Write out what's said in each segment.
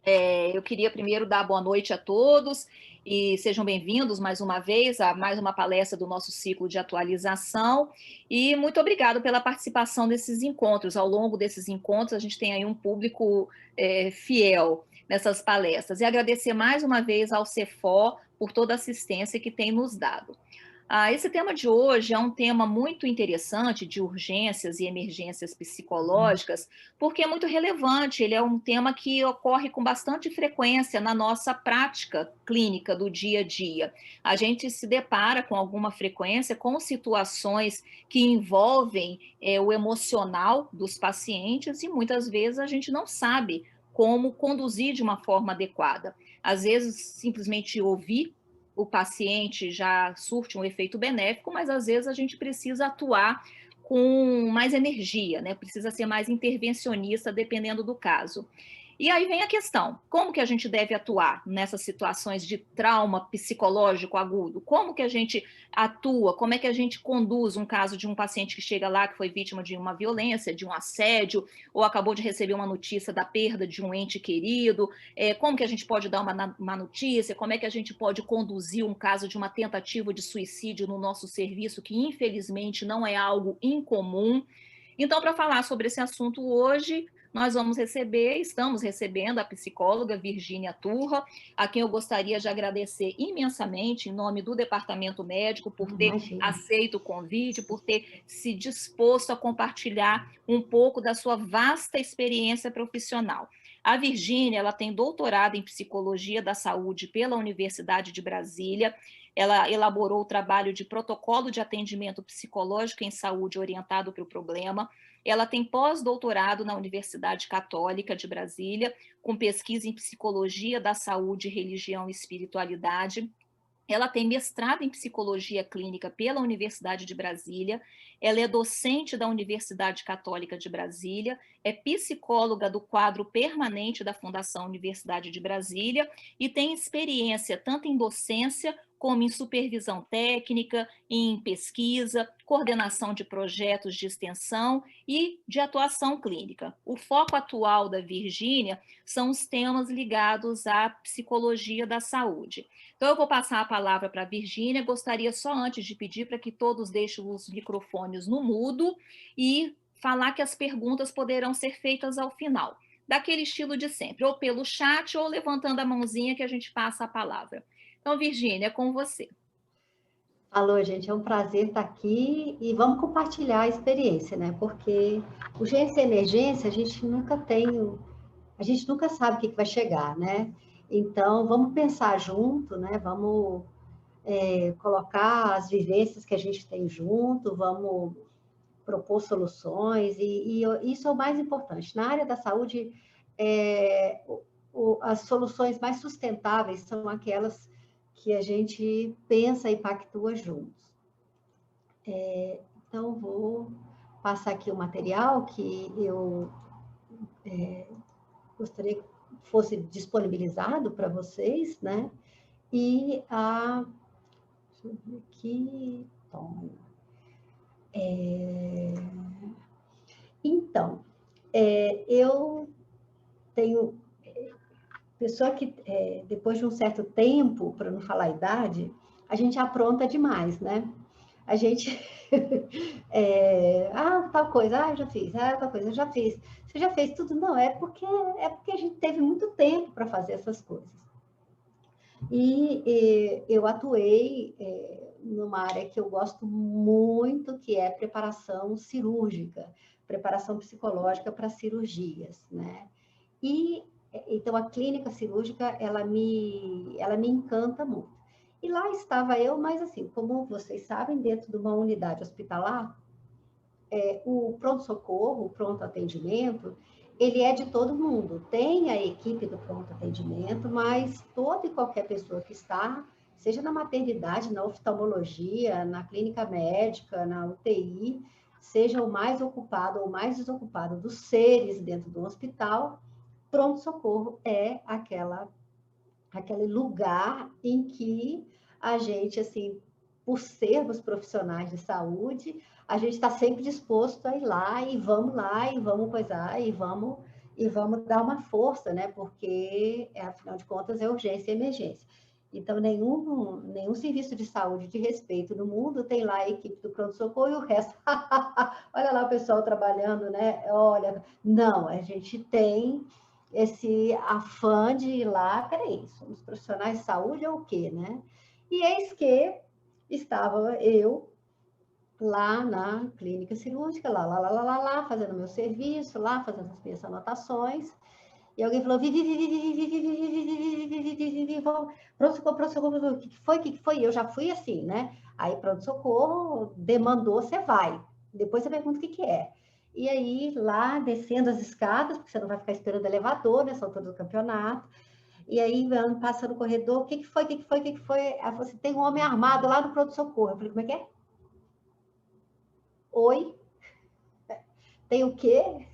Eu queria primeiro dar boa noite a todos e sejam bem-vindos mais uma vez a mais uma palestra do nosso ciclo de atualização. E muito obrigado pela participação desses encontros. Ao longo desses encontros, a gente tem aí um público fiel nessas palestras. E agradecer mais uma vez ao CEFO por toda a assistência que tem nos dado. Esse tema de hoje é um tema muito interessante de urgências e emergências psicológicas, porque é muito relevante, ele é um tema que ocorre com bastante frequência na nossa prática clínica do dia a dia. A gente se depara com alguma frequência com situações que envolvem o emocional dos pacientes e muitas vezes a gente não sabe como conduzir de uma forma adequada. Às vezes, simplesmente ouvir o paciente já surte um efeito benéfico, mas às vezes a gente precisa atuar com mais energia, né? Precisa ser mais intervencionista, dependendo do caso. E aí vem a questão: como que a gente deve atuar nessas situações de trauma psicológico agudo? Como que a gente atua? Como é que a gente conduz um caso de um paciente que chega lá que foi vítima de uma violência, de um assédio, ou acabou de receber uma notícia da perda de um ente querido? Como que a gente pode dar uma notícia? Como é que a gente pode conduzir um caso de uma tentativa de suicídio no nosso serviço, que infelizmente não é algo incomum? Então, para falar sobre esse assunto hoje, nós estamos recebendo a psicóloga Virgínia Turra, a quem eu gostaria de agradecer imensamente, em nome do Departamento Médico, por ter Imagina. aceito o convite, por ter se disposto a compartilhar um pouco da sua vasta experiência profissional. A Virgínia, ela tem doutorado em Psicologia da Saúde pela Universidade de Brasília. Ela elaborou o trabalho de protocolo de atendimento psicológico em saúde orientado para o problema. Ela tem pós-doutorado na Universidade Católica de Brasília, com pesquisa em psicologia da saúde, religião e espiritualidade. Ela tem mestrado em psicologia clínica pela Universidade de Brasília, ela é docente da Universidade Católica de Brasília, é psicóloga do quadro permanente da Fundação Universidade de Brasília e tem experiência tanto em docência como em supervisão técnica, em pesquisa, coordenação de projetos de extensão e de atuação clínica. O foco atual da Virgínia são os temas ligados à psicologia da saúde. Então, eu vou passar a palavra para a Virgínia. Gostaria só antes de pedir para que todos deixem os microfones no mudo e falar que as perguntas poderão ser feitas ao final, daquele estilo de sempre, ou pelo chat ou levantando a mãozinha que a gente passa a palavra. Então, Virgínia, é com você. Alô, gente, é um prazer estar aqui e vamos compartilhar a experiência, né? Porque urgência e emergência a gente nunca sabe o que vai chegar, né? Então, vamos pensar junto, né? Vamos colocar as vivências que a gente tem junto, vamos propor soluções e isso é o mais importante. Na área da saúde, as soluções mais sustentáveis são aquelas que a gente pensa e pactua juntos. Então, vou passar aqui o material que eu gostaria que fosse disponibilizado para vocês, né? E a... Deixa eu ver aqui... Toma. Então, eu tenho... Pessoa que, depois de um certo tempo, para não falar a idade, a gente apronta demais, né? A gente... tal coisa, eu já fiz. Tal coisa, eu já fiz. Você já fez tudo? Não, é porque a gente teve muito tempo para fazer essas coisas. E eu atuei numa área que eu gosto muito, que é preparação cirúrgica, preparação psicológica para cirurgias, né? E então a clínica cirúrgica ela me encanta muito. E lá estava eu, mas assim, como vocês sabem, dentro de uma unidade hospitalar, o pronto-socorro, o pronto-atendimento, ele é de todo mundo. Tem a equipe do pronto-atendimento, mas toda e qualquer pessoa que está, seja na maternidade, na oftalmologia, na clínica médica, na UTI, seja o mais ocupado ou mais desocupado dos seres dentro do hospital, pronto-socorro é aquele lugar em que a gente, assim, por sermos profissionais de saúde, a gente está sempre disposto a ir lá e vamos coisar e vamos dar uma força, né? Porque, afinal de contas, é urgência e emergência. Então, nenhum serviço de saúde de respeito no mundo tem lá a equipe do pronto-socorro e o resto. Olha lá o pessoal trabalhando, né? Olha, não, a gente tem esse afã de ir lá, peraí, somos profissionais de saúde ou o quê, né? E eis que estava eu lá na clínica cirúrgica, lá, fazendo meu serviço, lá, fazendo as minhas anotações. E alguém falou, pronto-socorro, pronto-socorro, o que foi, o que foi? Eu já fui assim, né? Aí, pronto-socorro, demandou, você vai. Depois você pergunta o que é. E aí, lá, descendo as escadas, porque você não vai ficar esperando elevador nessa altura do campeonato. E aí, passando no corredor, o que foi, o que foi, o que foi? Ela falou assim, tem um homem armado lá no pronto-socorro. Eu falei, como é que é? Oi? Tem o quê?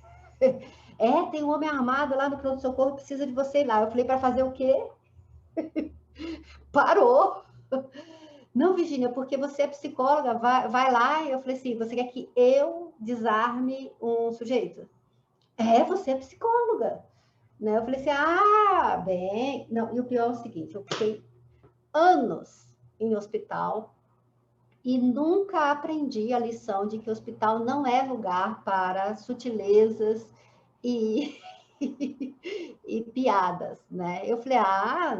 Tem um homem armado lá no pronto-socorro, precisa de você ir lá. Eu falei, para fazer o quê? Parou. Não, Virginia, porque você é psicóloga, vai lá. E eu falei assim, você quer que eu desarme um sujeito? Você é psicóloga. Né? Eu falei assim, bem... Não, e o pior é o seguinte, eu fiquei anos em hospital e nunca aprendi a lição de que o hospital não é lugar para sutilezas e, e piadas, né? Eu falei,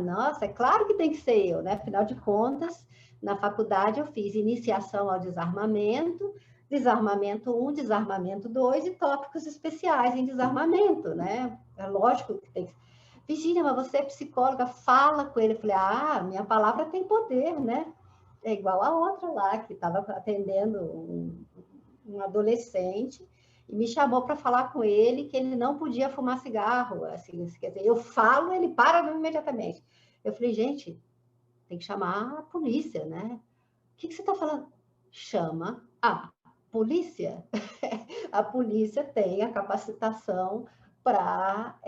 nossa, é claro que tem que ser eu, né? Afinal de contas, na faculdade eu fiz iniciação ao desarmamento, desarmamento 1, desarmamento 2 e tópicos especiais em desarmamento, né? É lógico que tem que... Virginia, mas você é psicóloga, fala com ele. Eu falei, minha palavra tem poder, né? É igual a outra lá, que estava atendendo um adolescente, e me chamou para falar com ele que ele não podia fumar cigarro. Assim, quer dizer, eu falo, ele para imediatamente. Eu falei, gente, tem que chamar a polícia, né? O que você está falando? Chama a polícia. A polícia tem a capacitação para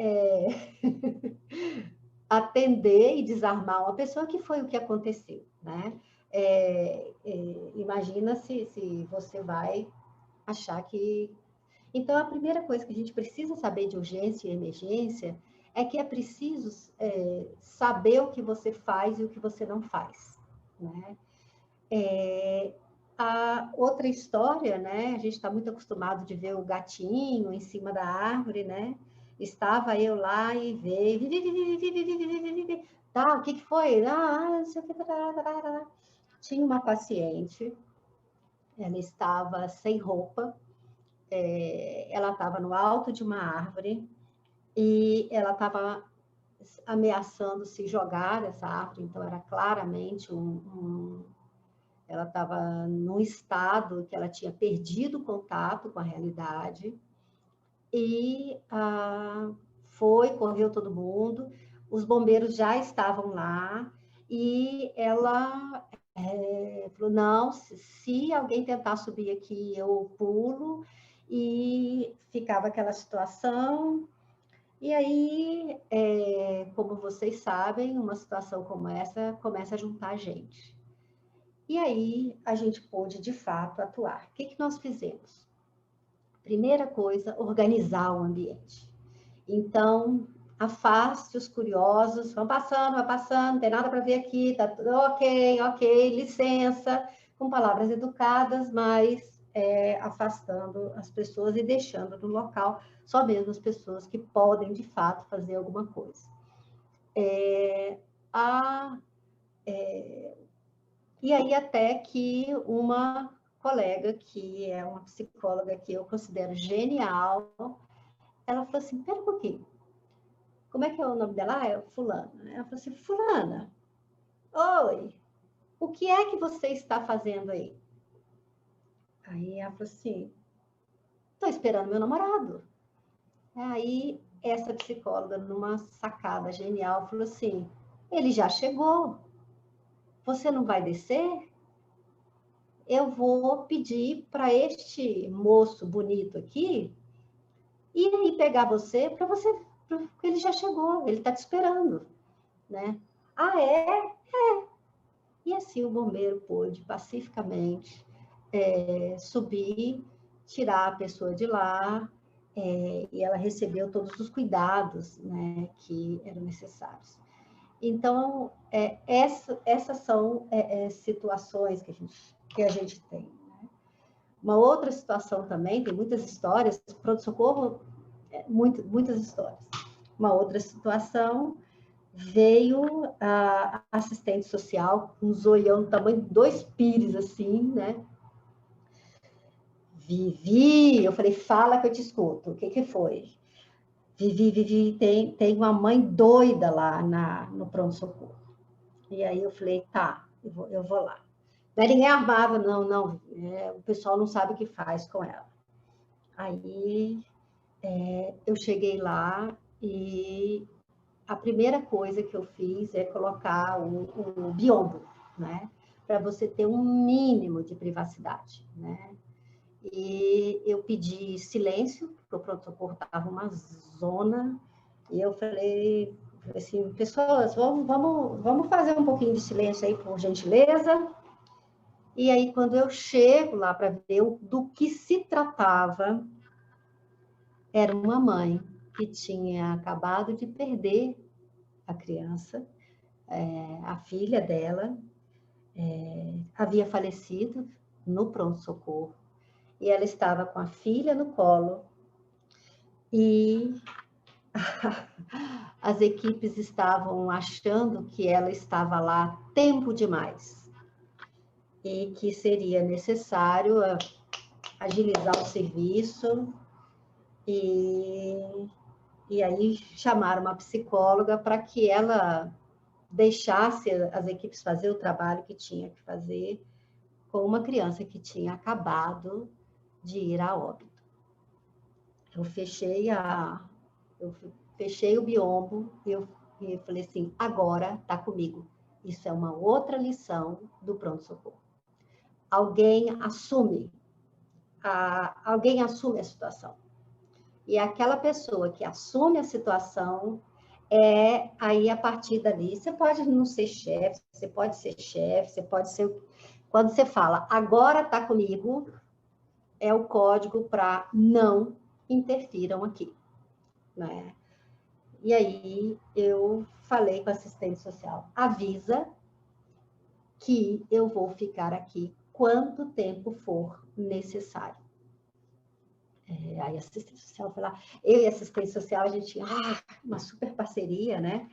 atender e desarmar uma pessoa, que foi o que aconteceu, né? Imagina se você vai achar que... Então, a primeira coisa que a gente precisa saber de urgência e emergência é que é preciso saber o que você faz e o que você não faz, né? A outra história, né? A gente está muito acostumado de ver o gatinho em cima da árvore, né? Estava eu lá e veio. Tá, o que foi? Não sei o que. Tinha uma paciente, ela estava sem roupa, ela estava no alto de uma árvore e ela estava ameaçando se jogar dessa árvore, então era claramente ela estava num estado que ela tinha perdido o contato com a realidade e correu todo mundo, os bombeiros já estavam lá e ela falou, não, se alguém tentar subir aqui, eu pulo, e ficava aquela situação. E aí, como vocês sabem, uma situação como essa começa a juntar gente. E aí a gente pôde, de fato, atuar. O que nós fizemos? Primeira coisa, organizar o ambiente. Então, afaste os curiosos, vão passando, não tem nada para ver aqui, tá tudo ok, licença, com palavras educadas, mas afastando as pessoas e deixando no local só mesmo as pessoas que podem, de fato, fazer alguma coisa. E aí até que uma colega, que é uma psicóloga que eu considero genial, ela falou assim, pera um pouquinho, como é que é o nome dela? É fulana. Ela falou assim, fulana, oi, o que é que você está fazendo aí? Aí ela falou assim, estou esperando meu namorado. Aí essa psicóloga, numa sacada genial, falou assim, ele já chegou, você não vai descer? Eu vou pedir para este moço bonito aqui ir aí pegar você, porque ele já chegou, ele está te esperando, né? É? E assim o bombeiro pôde pacificamente subir, tirar a pessoa de lá, e ela recebeu todos os cuidados, né, que eram necessários. Então, essas são situações que a gente tem. Né? Uma outra situação também, tem muitas histórias, pronto-socorro, muitas histórias. Uma outra situação, veio a assistente social, com um zoião do tamanho de 2 pires, assim, né? Vivi, eu falei, fala que eu te escuto, o que foi? Vivi, tem uma mãe doida lá no pronto-socorro. E aí eu falei, tá, eu vou lá. Não é ninguém armado, não, o pessoal não sabe o que faz com ela. Aí eu cheguei lá e a primeira coisa que eu fiz é colocar o biombo, né? Para você ter um mínimo de privacidade, né? E eu pedi silêncio, porque o pronto-socorro estava uma zona, e eu falei assim, pessoas, vamos fazer um pouquinho de silêncio aí, por gentileza. E aí, quando eu chego lá para ver do que se tratava, era uma mãe que tinha acabado de perder a criança, a filha dela, havia falecido no pronto-socorro, e ela estava com a filha no colo, e as equipes estavam achando que ela estava lá tempo demais, e que seria necessário agilizar o serviço, e aí chamaram uma psicóloga para que ela deixasse as equipes fazer o trabalho que tinha que fazer com uma criança que tinha acabado de ir a óbito. Eu fechei o biombo e eu falei assim, agora está comigo. Isso é uma outra lição do pronto-socorro. Alguém assume a situação. E aquela pessoa que assume a situação, aí a partir dali, você pode não ser chefe, você pode ser chefe, você pode ser... Quando você fala, agora está comigo, é o código para não interfiram aqui, né? E aí eu falei com a assistente social, avisa que eu vou ficar aqui quanto tempo for necessário. Aí a assistente social foi lá, eu e a assistente social, a gente tinha uma super parceria, né?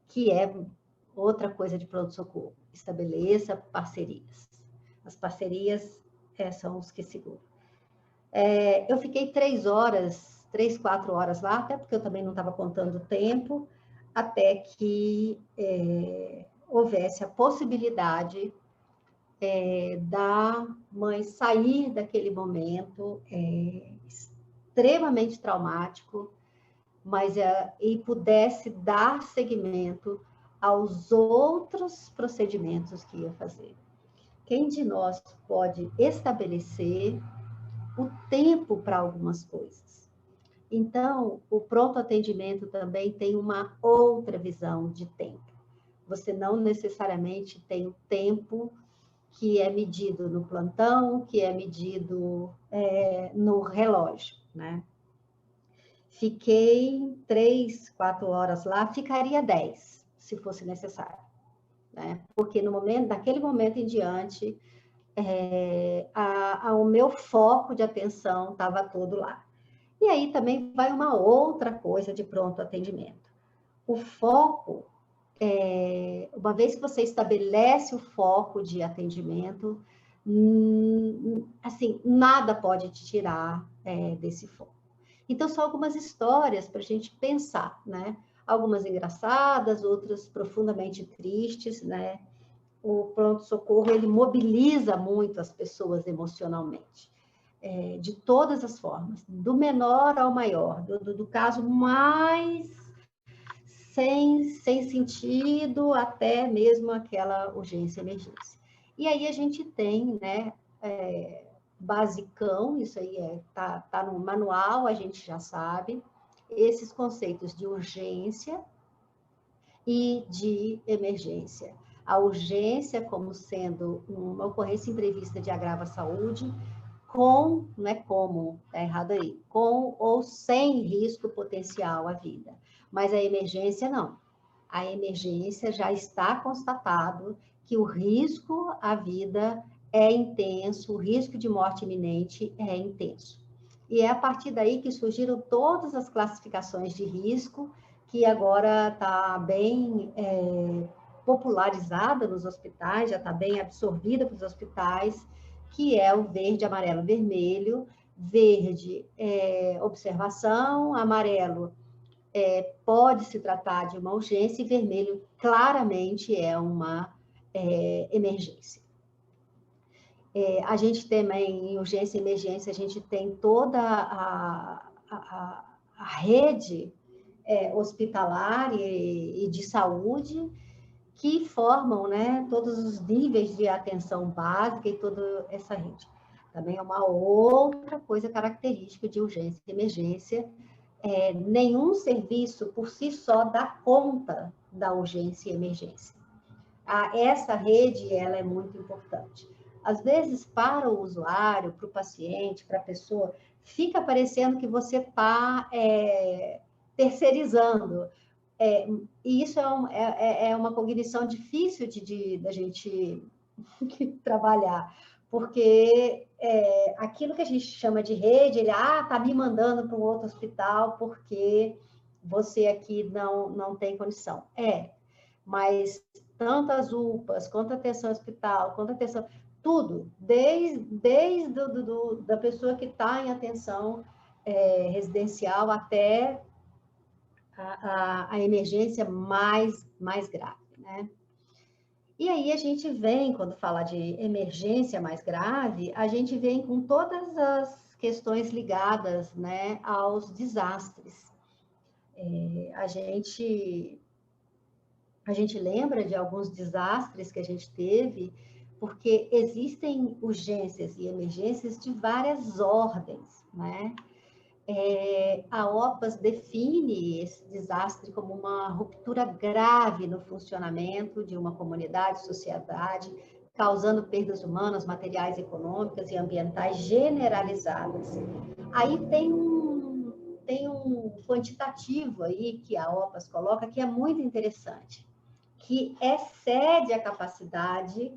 Que é outra coisa de pronto-socorro, estabeleça parcerias. As parcerias são os que seguram. Eu fiquei 3, 4 horas lá, até porque eu também não estava contando o tempo, até que houvesse a possibilidade da mãe sair daquele momento extremamente traumático, mas e pudesse dar seguimento aos outros procedimentos que ia fazer. Quem de nós pode estabelecer o tempo para algumas coisas? Então, o pronto atendimento também tem uma outra visão de tempo. Você não necessariamente tem o tempo que é medido no plantão, que é medido no relógio, né? Fiquei 3, 4 horas lá, ficaria 10, se fosse necessário, né? Porque daquele momento em diante, o meu foco de atenção estava todo lá. E aí também vai uma outra coisa de pronto atendimento. O foco, uma vez que você estabelece o foco de atendimento, assim, nada pode te tirar desse foco. Então, são algumas histórias para a gente pensar, né? Algumas engraçadas, outras profundamente tristes, né? O pronto-socorro, ele mobiliza muito as pessoas emocionalmente, de todas as formas, do menor ao maior, do caso mais sem sentido, até mesmo aquela urgência, emergência. E aí a gente tem, né, basicão, isso aí tá no manual, a gente já sabe, esses conceitos de urgência e de emergência. A urgência como sendo uma ocorrência imprevista de agravo à saúde, com, não é como, tá errado aí, com ou sem risco potencial à vida. Mas a emergência não. A emergência já está constatado que o risco à vida é intenso, o risco de morte iminente é intenso. E é a partir daí que surgiram todas as classificações de risco, que agora está bem popularizada nos hospitais, já está bem absorvida para os hospitais, que é o verde, amarelo, vermelho. Verde é observação, amarelo pode se tratar de uma urgência, e vermelho claramente é uma emergência. A gente também, em urgência e emergência, a gente tem toda a rede hospitalar e de saúde, que formam, né, todos os níveis de atenção básica e toda essa rede. Também é uma outra coisa característica de urgência e emergência. Nenhum serviço por si só dá conta da urgência e emergência. Essa rede, ela é muito importante. Às vezes, para o usuário, para o paciente, para a pessoa, fica parecendo que você está terceirizando. E isso é uma cognição difícil da gente trabalhar, porque aquilo que a gente chama de rede, ele está me mandando para um outro hospital porque você aqui não tem condição. Mas tanto as UPAs, quanto a atenção hospital, quanto a atenção, tudo, desde da pessoa que está em atenção residencial até a emergência mais grave, né? E aí a gente vem, quando fala de emergência mais grave, a gente vem com todas as questões ligadas, né, aos desastres. A gente lembra de alguns desastres que a gente teve, porque existem urgências e emergências de várias ordens, né? A OPAS define esse desastre como uma ruptura grave no funcionamento de uma comunidade, sociedade, causando perdas humanas, materiais, econômicas e ambientais generalizadas. Aí tem um quantitativo aí que a OPAS coloca, que é muito interessante, que excede a capacidade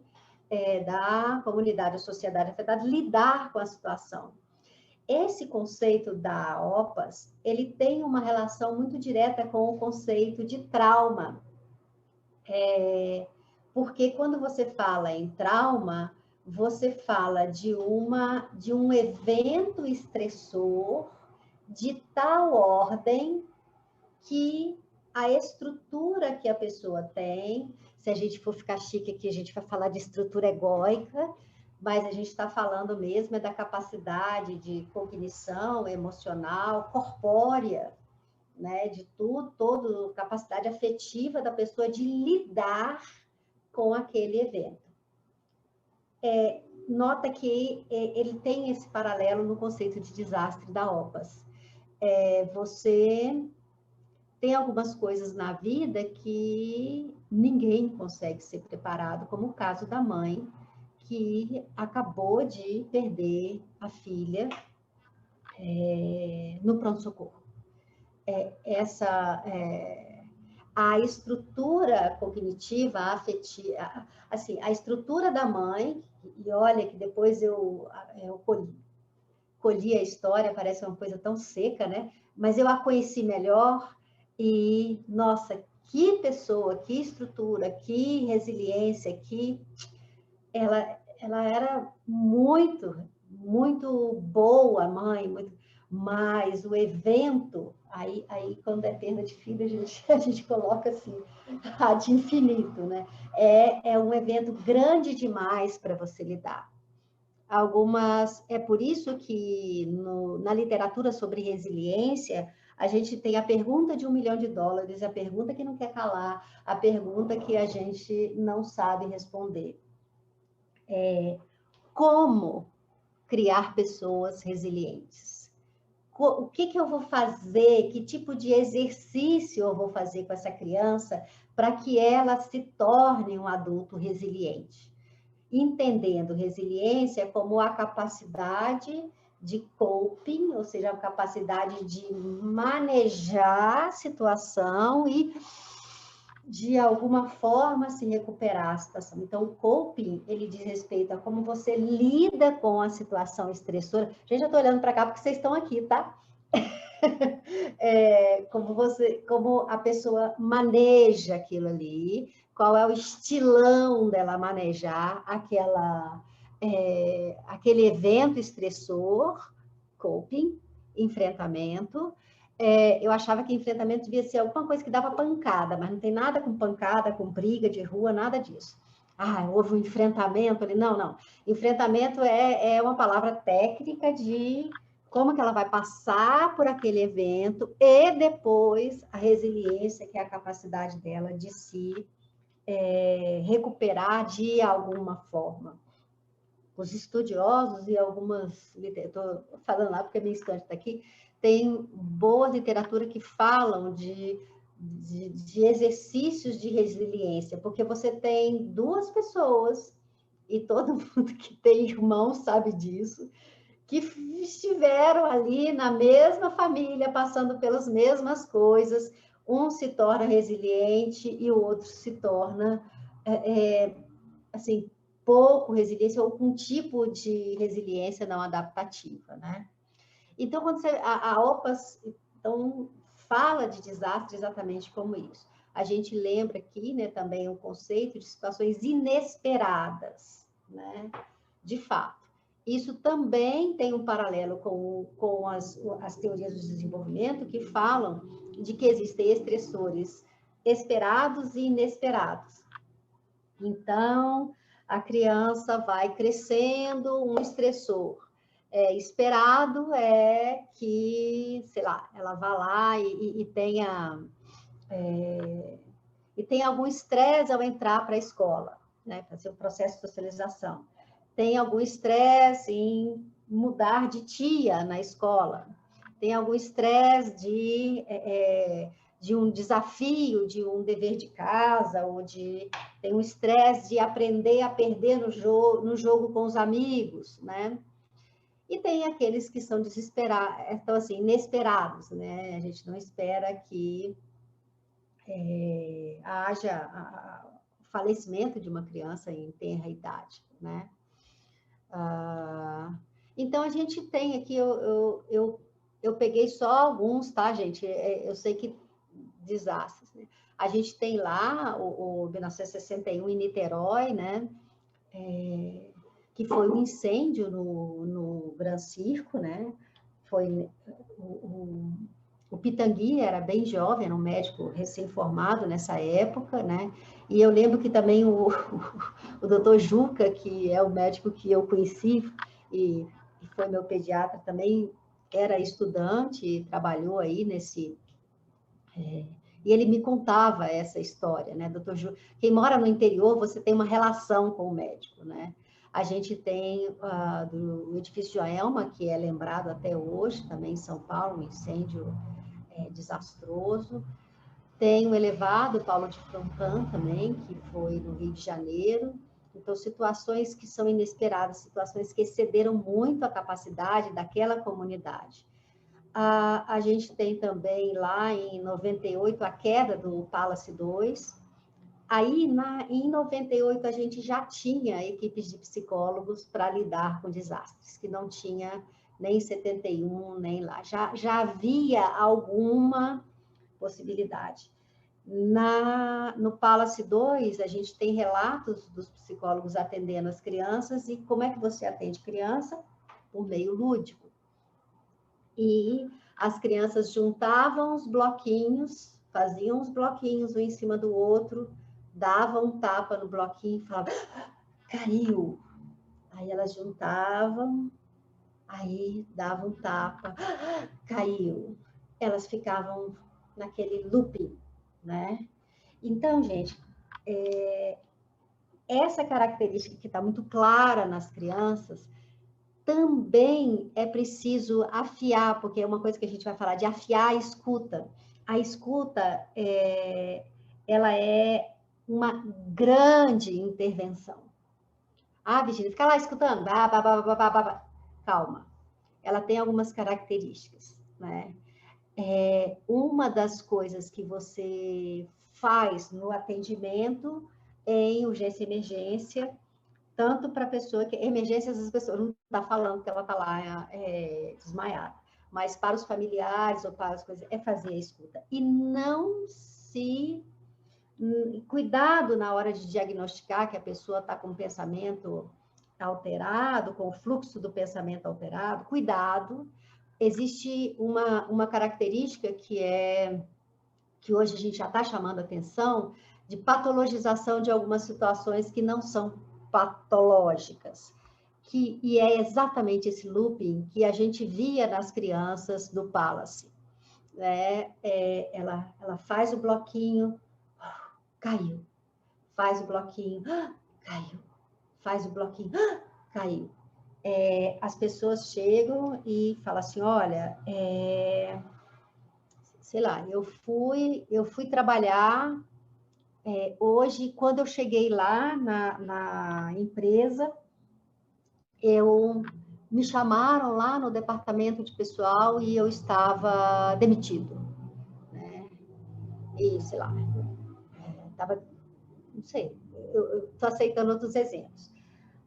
da comunidade ou sociedade afetada lidar com a situação. Esse conceito da OPAS, ele tem uma relação muito direta com o conceito de trauma. Porque quando você fala em trauma, você fala de um evento estressor de tal ordem que a estrutura que a pessoa tem, se a gente for ficar chique aqui, a gente vai falar de estrutura egóica, mas a gente está falando mesmo da capacidade de cognição emocional, corpórea, né, de toda capacidade afetiva da pessoa de lidar com aquele evento. Nota que ele tem esse paralelo no conceito de desastre da OPAS. Você tem algumas coisas na vida que ninguém consegue ser preparado, como o caso da mãe, que acabou de perder a filha no pronto-socorro. A estrutura cognitiva, afetiva, assim, a estrutura da mãe, e olha que depois eu colhi a história, parece uma coisa tão seca, né? Mas eu a conheci melhor e, nossa, que pessoa, que estrutura, que resiliência, ela era muito, muito boa mãe, mas o evento, aí quando é perda de filho, a gente coloca assim, de infinito, né? É um evento grande demais para você lidar. É por isso que na literatura sobre resiliência, a gente tem a pergunta de $1 milhão, a pergunta que não quer calar, a pergunta que a gente não sabe responder. Como criar pessoas resilientes? O que eu vou fazer? Que tipo de exercício eu vou fazer com essa criança para que ela se torne um adulto resiliente? entendendo resiliência como a capacidade de coping, ou seja, a capacidade de manejar a situação e, de alguma forma, se recuperar a situação. Então, o coping, ele diz respeito a como você lida com a situação estressora. Gente, eu estou olhando para cá porque vocês estão aqui, tá? Como a pessoa maneja aquilo ali, qual é o estilão dela manejar aquele evento estressor, coping, enfrentamento. Eu achava que enfrentamento devia ser alguma coisa que dava pancada, mas não tem nada com pancada, com briga de rua, nada disso. Houve um enfrentamento ali. Não, não. Enfrentamento é uma palavra técnica de como que ela vai passar por aquele evento e depois a resiliência, que é a capacidade dela de se recuperar de alguma forma. Os estudiosos e algumas... Estou falando lá porque a minha estante está aqui. Tem boa literatura que falam de exercícios de resiliência, porque você tem duas pessoas, e todo mundo que tem irmão sabe disso, que estiveram ali na mesma família, passando pelas mesmas coisas, um se torna resiliente e o outro se torna, assim, pouco resiliência ou com um tipo de resiliência não adaptativa, né? Então, quando a OPAS então, fala de desastre exatamente como isso. A gente lembra aqui, né, também o conceito de situações inesperadas, né? De fato. Isso também tem um paralelo com as teorias do desenvolvimento que falam de que existem estressores esperados e inesperados. Então, a criança vai crescendo, um estressor esperado é que, sei lá, ela vá lá e tenha algum estresse ao entrar para a escola, né, para ser o processo de socialização. Tem algum estresse em mudar de tia na escola. Tem algum estresse de um desafio, de um dever de casa, ou tem um estresse de aprender a perder no jogo com os amigos, né? E tem aqueles que são desesperados, então, assim, inesperados, né? A gente não espera que haja o falecimento de uma criança em tenra idade, né? Então, a gente tem aqui, eu peguei só alguns, tá, gente? Eu sei que desastres, né? A gente tem lá o 1961 em Niterói, né? Que foi um incêndio no Gran Circo, né? Foi o Pitangui era bem jovem, era um médico recém-formado nessa época, né? E eu lembro que também o doutor Juca, que é o médico que eu conheci e foi meu pediatra também, era estudante e trabalhou aí nesse... E ele me contava essa história, né, doutor Juca? Quem mora no interior, você tem uma relação com o médico, né? A gente tem do edifício Joelma, que é lembrado até hoje, também em São Paulo, um incêndio desastroso. Tem o elevado Paulo de Frontin também, que foi no Rio de Janeiro. Então, situações que são inesperadas, situações que excederam muito a capacidade daquela comunidade. A gente tem também lá em 98 a queda do Palace 2. Aí, em 98, a gente já tinha equipes de psicólogos para lidar com desastres, que não tinha nem em 71, nem lá. Já havia alguma possibilidade. No Palace 2, a gente tem relatos dos psicólogos atendendo as crianças, e como é que você atende criança? Por meio lúdico. E as crianças juntavam os bloquinhos, faziam os bloquinhos um em cima do outro, davam um tapa no bloquinho e falavam, caiu. Aí elas juntavam, aí davam um tapa, caiu. Elas ficavam naquele looping, né? Então, gente, essa característica que está muito clara nas crianças, também é preciso afiar, porque é uma coisa que a gente vai falar de afiar a escuta. A escuta, ela é uma grande intervenção. Ah, Virginia, fica lá escutando. Bah, bah, bah, bah, bah, bah. Calma. Ela tem algumas características, né? Uma das coisas que você faz no atendimento em urgência e emergência, tanto para a pessoa que... Emergências, as pessoas não estão falando que ela está lá desmaiada, mas para os familiares ou para as coisas, é fazer a escuta. E não se... Cuidado na hora de diagnosticar que a pessoa está com o pensamento alterado, com o fluxo do pensamento alterado. Cuidado. Existe uma característica que hoje a gente já está chamando a atenção, de patologização de algumas situações que não são patológicas. E é exatamente esse looping que a gente via nas crianças do Palace. Ela faz o bloquinho, caiu. Faz o bloquinho, caiu. Faz o bloquinho, caiu. As pessoas chegam e falam assim, olha, sei lá, eu fui trabalhar hoje, quando eu cheguei lá na empresa, me chamaram lá no departamento de pessoal e eu estava demitido, né? E, sei lá, estava, não sei, eu estou aceitando outros exemplos.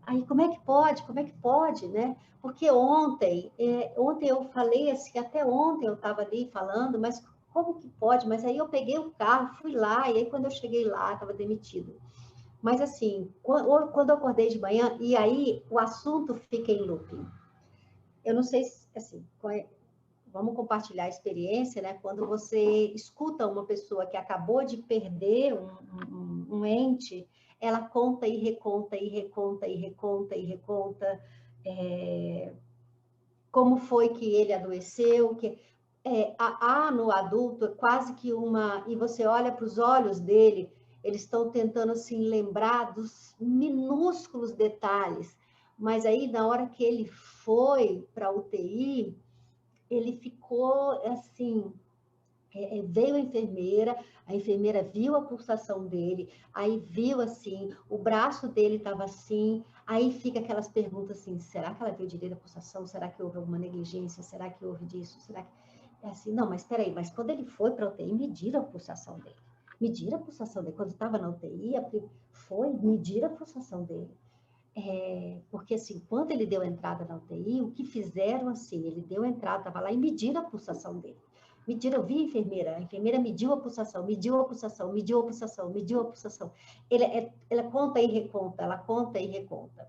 Aí, como é que pode? Como é que pode, né? Porque ontem eu falei assim, até ontem eu estava ali falando, mas como que pode? Mas aí eu peguei o carro, fui lá, e aí quando eu cheguei lá, estava demitido. Mas assim, quando eu acordei de manhã, e aí o assunto fica em looping. Eu não sei se, assim, vamos compartilhar a experiência, né? Quando você escuta uma pessoa que acabou de perder um ente, ela conta e reconta, e reconta, e reconta, e reconta, como foi que ele adoeceu, no adulto quase que e você olha para os olhos dele, eles estão tentando assim lembrar dos minúsculos detalhes, mas aí na hora que ele foi para a UTI, ele ficou assim, veio a enfermeira viu a pulsação dele, aí viu assim, o braço dele estava assim, aí fica aquelas perguntas assim, será que ela viu direito a pulsação? Será que houve alguma negligência? Será que houve disso? Será que... É assim, não, mas espera aí, mas quando ele foi para a UTI, mediram a pulsação dele. Mediram a pulsação dele. Quando estava na UTI, medir a pulsação dele. Porque assim, quando ele deu entrada na UTI, o que fizeram assim, ele deu entrada, estava lá e mediram a pulsação dele. Mediram, eu vi a enfermeira mediu a pulsação, mediu a pulsação, mediu a pulsação, mediu a pulsação. Ela conta e reconta, ela conta e reconta.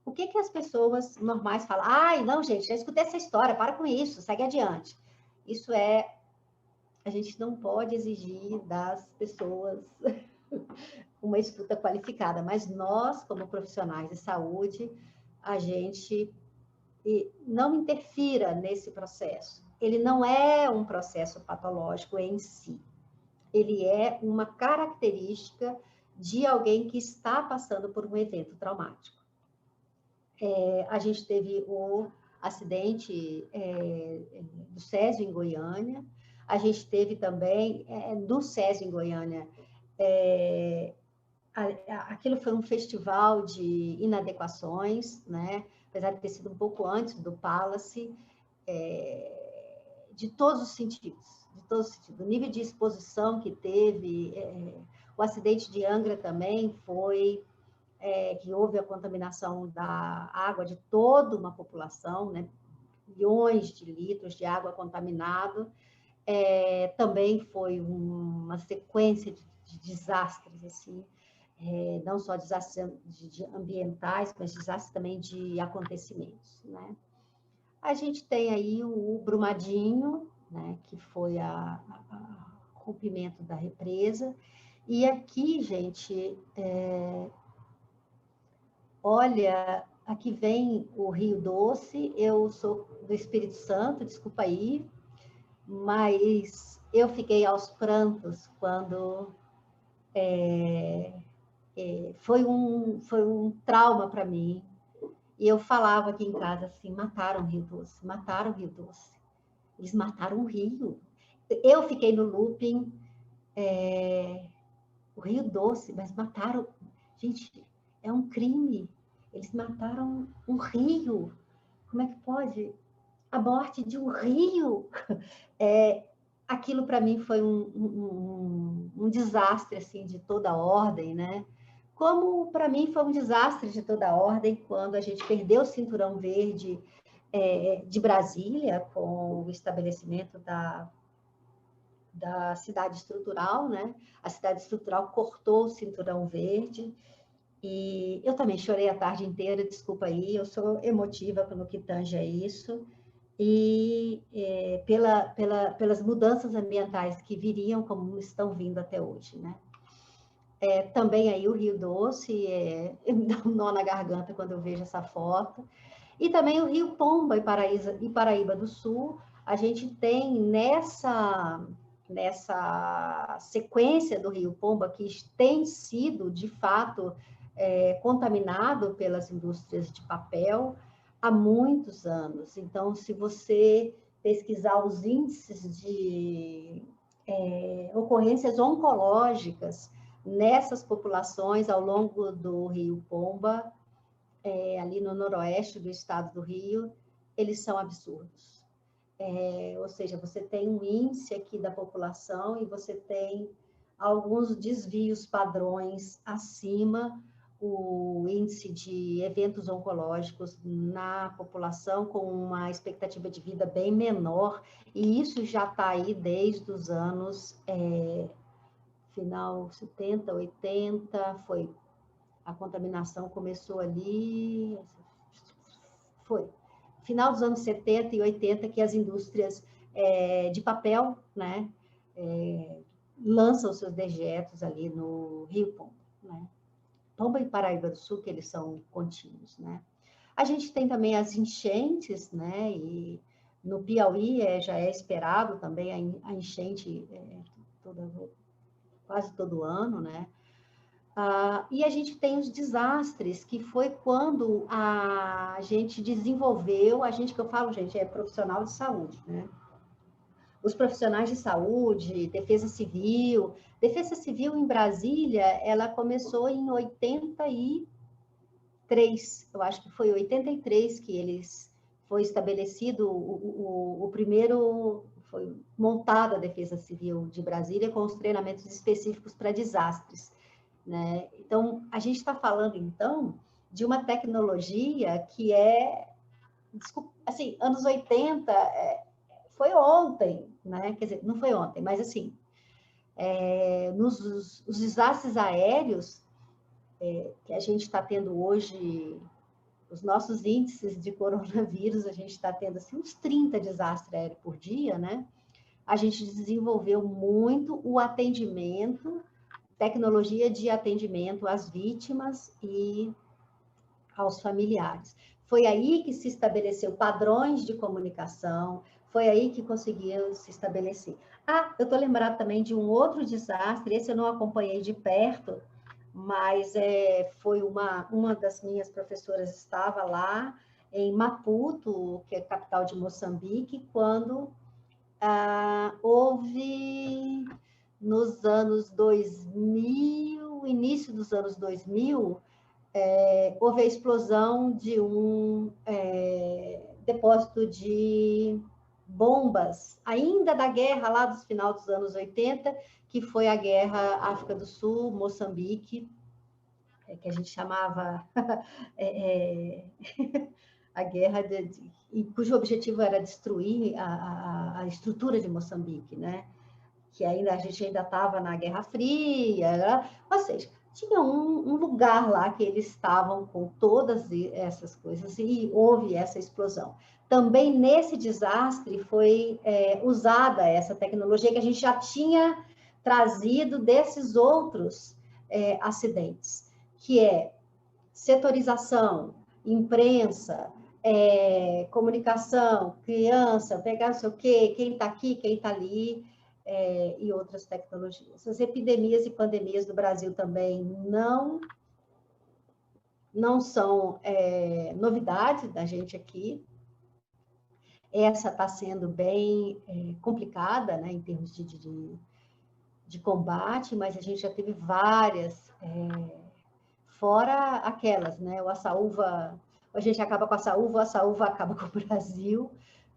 O que as pessoas normais falam? Ai, não, gente, já escutei essa história, para com isso, segue adiante. Isso a gente não pode exigir das pessoas uma escuta qualificada, mas nós, como profissionais de saúde, a gente não interfira nesse processo. Ele não é um processo patológico em si. Ele é uma característica de alguém que está passando por um evento traumático. A gente teve o acidente do Césio em Goiânia, a gente teve também do Césio em Goiânia, aquilo foi um festival de inadequações, né? Apesar de ter sido um pouco antes do Palace, de todos os sentidos, de todos os sentidos. O nível de exposição que teve, o acidente de Angra também foi que houve a contaminação da água de toda uma população, né? Milhões de litros de água contaminada. Também foi uma sequência de desastres, assim, não só desastres ambientais, mas desastres também de acontecimentos, né? A gente tem aí o Brumadinho, né, que foi o rompimento da represa, e aqui, gente, olha, aqui vem o Rio Doce, eu sou do Espírito Santo, desculpa aí, mas eu fiquei aos prantos quando foi um trauma para mim. E eu falava aqui em casa assim, mataram o Rio Doce, mataram o Rio Doce. Eles mataram o Rio. Eu fiquei no looping, o Rio Doce, mas mataram... Gente, é um crime. Eles mataram um rio. Como é que pode? A morte de um rio. Aquilo para mim foi um desastre assim de toda a ordem, né? Como para mim foi um desastre de toda a ordem quando a gente perdeu o cinturão verde de Brasília com o estabelecimento da cidade estrutural, né? A cidade estrutural cortou o cinturão verde e eu também chorei a tarde inteira, desculpa aí, eu sou emotiva no que tange a isso e pelas mudanças ambientais que viriam, como estão vindo até hoje, né? Também aí o Rio Doce, me dá um nó na garganta quando eu vejo essa foto. E também o Rio Pomba e Paraíba do Sul, a gente tem nessa sequência do Rio Pomba, que tem sido, de fato, contaminado pelas indústrias de papel há muitos anos. Então, se você pesquisar os índices de ocorrências oncológicas nessas populações ao longo do Rio Pomba, ali no noroeste do estado do Rio, eles são absurdos. Ou seja, você tem um índice aqui da população e você tem alguns desvios padrões acima, o índice de eventos oncológicos na população com uma expectativa de vida bem menor, e isso já está aí desde os anos final 70, 80, a contaminação começou ali, foi final dos anos 70 e 80 que as indústrias de papel, né, lançam seus dejetos ali no Rio Pomba, né? Pomba e Paraíba do Sul, que eles são contínuos, né? A gente tem também as enchentes, né? E no Piauí já é esperado também a enchente quase todo ano, né? E a gente tem os desastres, que foi quando a gente desenvolveu, a gente que eu falo, gente, é profissional de saúde, né? Os profissionais de saúde, Defesa Civil em Brasília, ela começou em 83, eu acho que foi 83 que foi estabelecido o primeiro, foi montada a Defesa Civil de Brasília com os treinamentos específicos para desastres, né? Então, a gente está falando, então, de uma tecnologia que desculpa, assim, anos 80, foi ontem, né? Quer dizer, não foi ontem, mas assim, os desastres aéreos que a gente está tendo hoje, os nossos índices de coronavírus, a gente está tendo assim, uns 30 desastres aéreos por dia, né? A gente desenvolveu muito o atendimento, tecnologia de atendimento às vítimas e aos familiares. Foi aí que se estabeleceu padrões de comunicação, foi aí que conseguiu se estabelecer. Eu estou lembrada também de um outro desastre, esse eu não acompanhei de perto, mas foi uma das minhas professoras estava lá em Maputo, que é a capital de Moçambique, quando houve nos anos 2000, início dos anos 2000, houve a explosão de um depósito de bombas, ainda da guerra lá dos final dos anos 80, que foi a guerra África do Sul, Moçambique, que a gente chamava a guerra cujo objetivo era destruir a estrutura de Moçambique, né? Que a gente ainda estava na Guerra Fria, ou seja, tinha um lugar lá que eles estavam com todas essas coisas e houve essa explosão. Também nesse desastre foi usada essa tecnologia que a gente já tinha trazido desses outros acidentes, que é setorização, imprensa, comunicação, criança, pegar não sei o quê, quem está aqui, quem está ali, e outras tecnologias. As epidemias e pandemias do Brasil também não são novidade da gente aqui. Essa está sendo bem complicada, né, em termos de combate, mas a gente já teve várias Fora aquelas, né? A saúva, a gente acaba com a saúva acaba com o Brasil.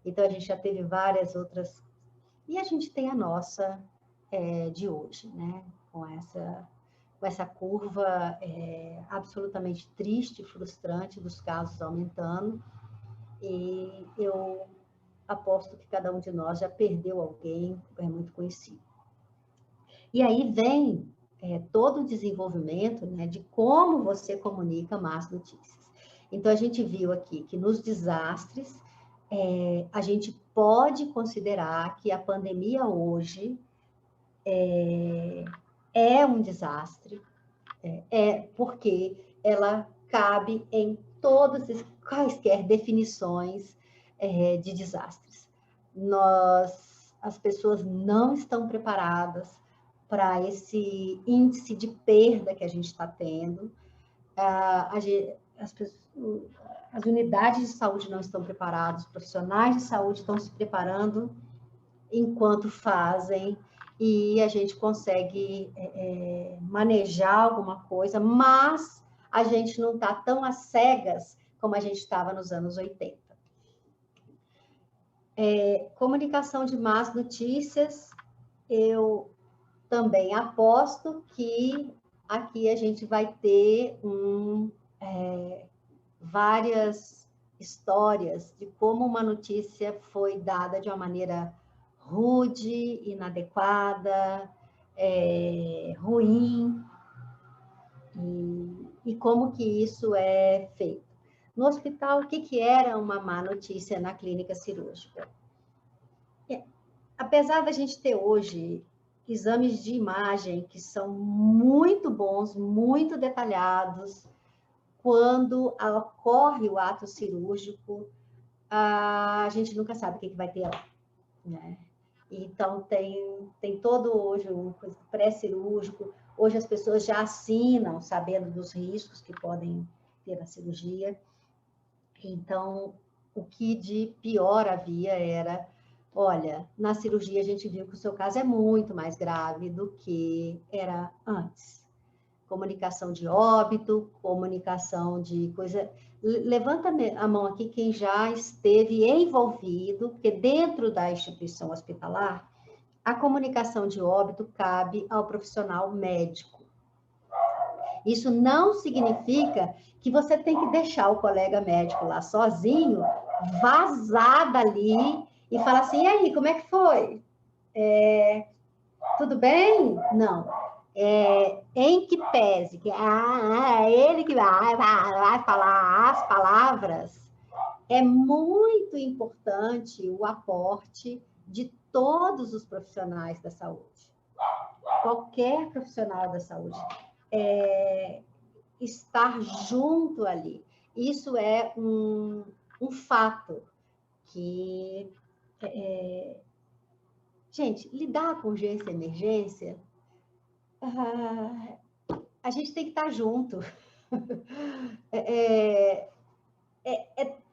Então, a gente já teve várias outras. E a gente tem a nossa de hoje, né? Com essa curva absolutamente triste, frustrante dos casos aumentando. E eu aposto que cada um de nós já perdeu alguém, é muito conhecido. E aí vem todo o desenvolvimento, né, de como você comunica más notícias. Então, a gente viu aqui que nos desastres, a gente pode considerar que a pandemia hoje é um desastre, porque ela cabe em todas as quaisquer definições de desastres. As pessoas não estão preparadas para esse índice de perda que a gente está tendo. As unidades de saúde não estão preparadas, os profissionais de saúde estão se preparando enquanto fazem, e a gente consegue manejar alguma coisa, mas a gente não está tão às cegas como a gente estava nos anos 80. Comunicação de más notícias, eu também aposto que aqui a gente vai ter várias histórias de como uma notícia foi dada de uma maneira rude, inadequada, ruim, e como que isso é feito. No hospital, o que era uma má notícia na clínica cirúrgica? Apesar da gente ter hoje exames de imagem que são muito bons, muito detalhados, quando ocorre o ato cirúrgico, a gente nunca sabe o que vai ter lá, né? Então, tem todo hoje um pré-cirúrgico. Hoje as pessoas já assinam, sabendo dos riscos que podem ter na cirurgia. Então, o que de pior havia era, olha, na cirurgia a gente viu que o seu caso é muito mais grave do que era antes. Comunicação de óbito, comunicação de coisa... Levanta a mão aqui quem já esteve envolvido, porque dentro da instituição hospitalar, a comunicação de óbito cabe ao profissional médico. Isso não significa que você tem que deixar o colega médico lá sozinho, vazar dali e falar assim, e aí, como é que foi? Tudo bem? Não. Em que pese, que é ele que vai falar as palavras, é muito importante o aporte de todos os profissionais da saúde. Qualquer profissional da saúde. Estar junto ali. Isso é um fato que... gente, lidar com urgência e emergência, a gente tem que estar junto.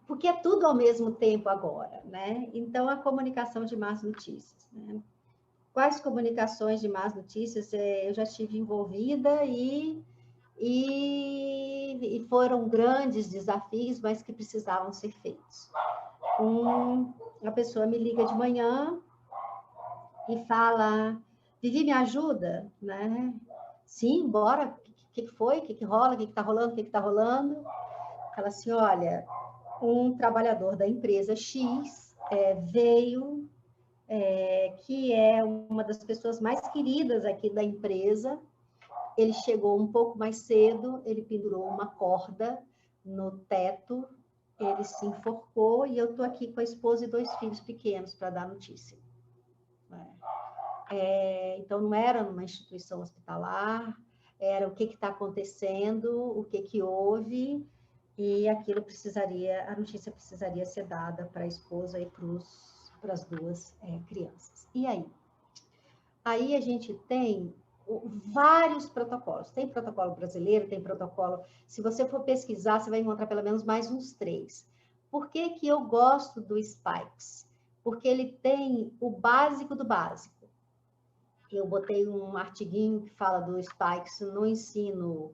Porque é tudo ao mesmo tempo agora, né? Então, a comunicação de más notícias, né? Quais comunicações de más notícias eu já estive envolvida e foram grandes desafios, mas que precisavam ser feitos. A pessoa me liga de manhã e fala, Vivi, me ajuda? Né? Sim, bora. O que foi? O que rola? O que está rolando? O que está rolando? Fala assim, olha, um trabalhador da empresa X veio, que é uma das pessoas mais queridas aqui da empresa. Ele chegou um pouco mais cedo, ele pendurou uma corda no teto, ele se enforcou e eu estou aqui com a esposa e 2 filhos pequenos para dar notícia. Então, não era numa instituição hospitalar, era o que está acontecendo, o que houve, e aquilo a notícia precisaria ser dada para a esposa e para as 2 crianças. E aí? Aí a gente tem vários protocolos. Tem protocolo brasileiro, tem protocolo... Se você for pesquisar, você vai encontrar pelo menos mais uns 3. Por que que eu gosto do Spikes? Porque ele tem o básico do básico. Eu botei um artiguinho que fala do Spikes no ensino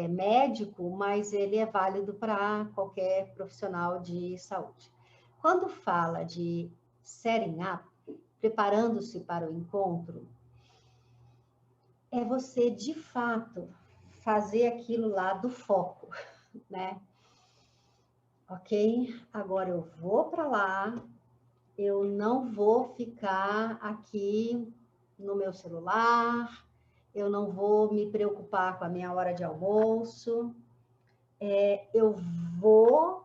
médico, mas ele é válido para qualquer profissional de saúde. Quando fala de setting up, preparando-se para o encontro, é você, de fato, fazer aquilo lá do foco, né? Ok? Agora eu vou para lá, eu não vou ficar aqui no meu celular, eu não vou me preocupar com a minha hora de almoço, eu vou,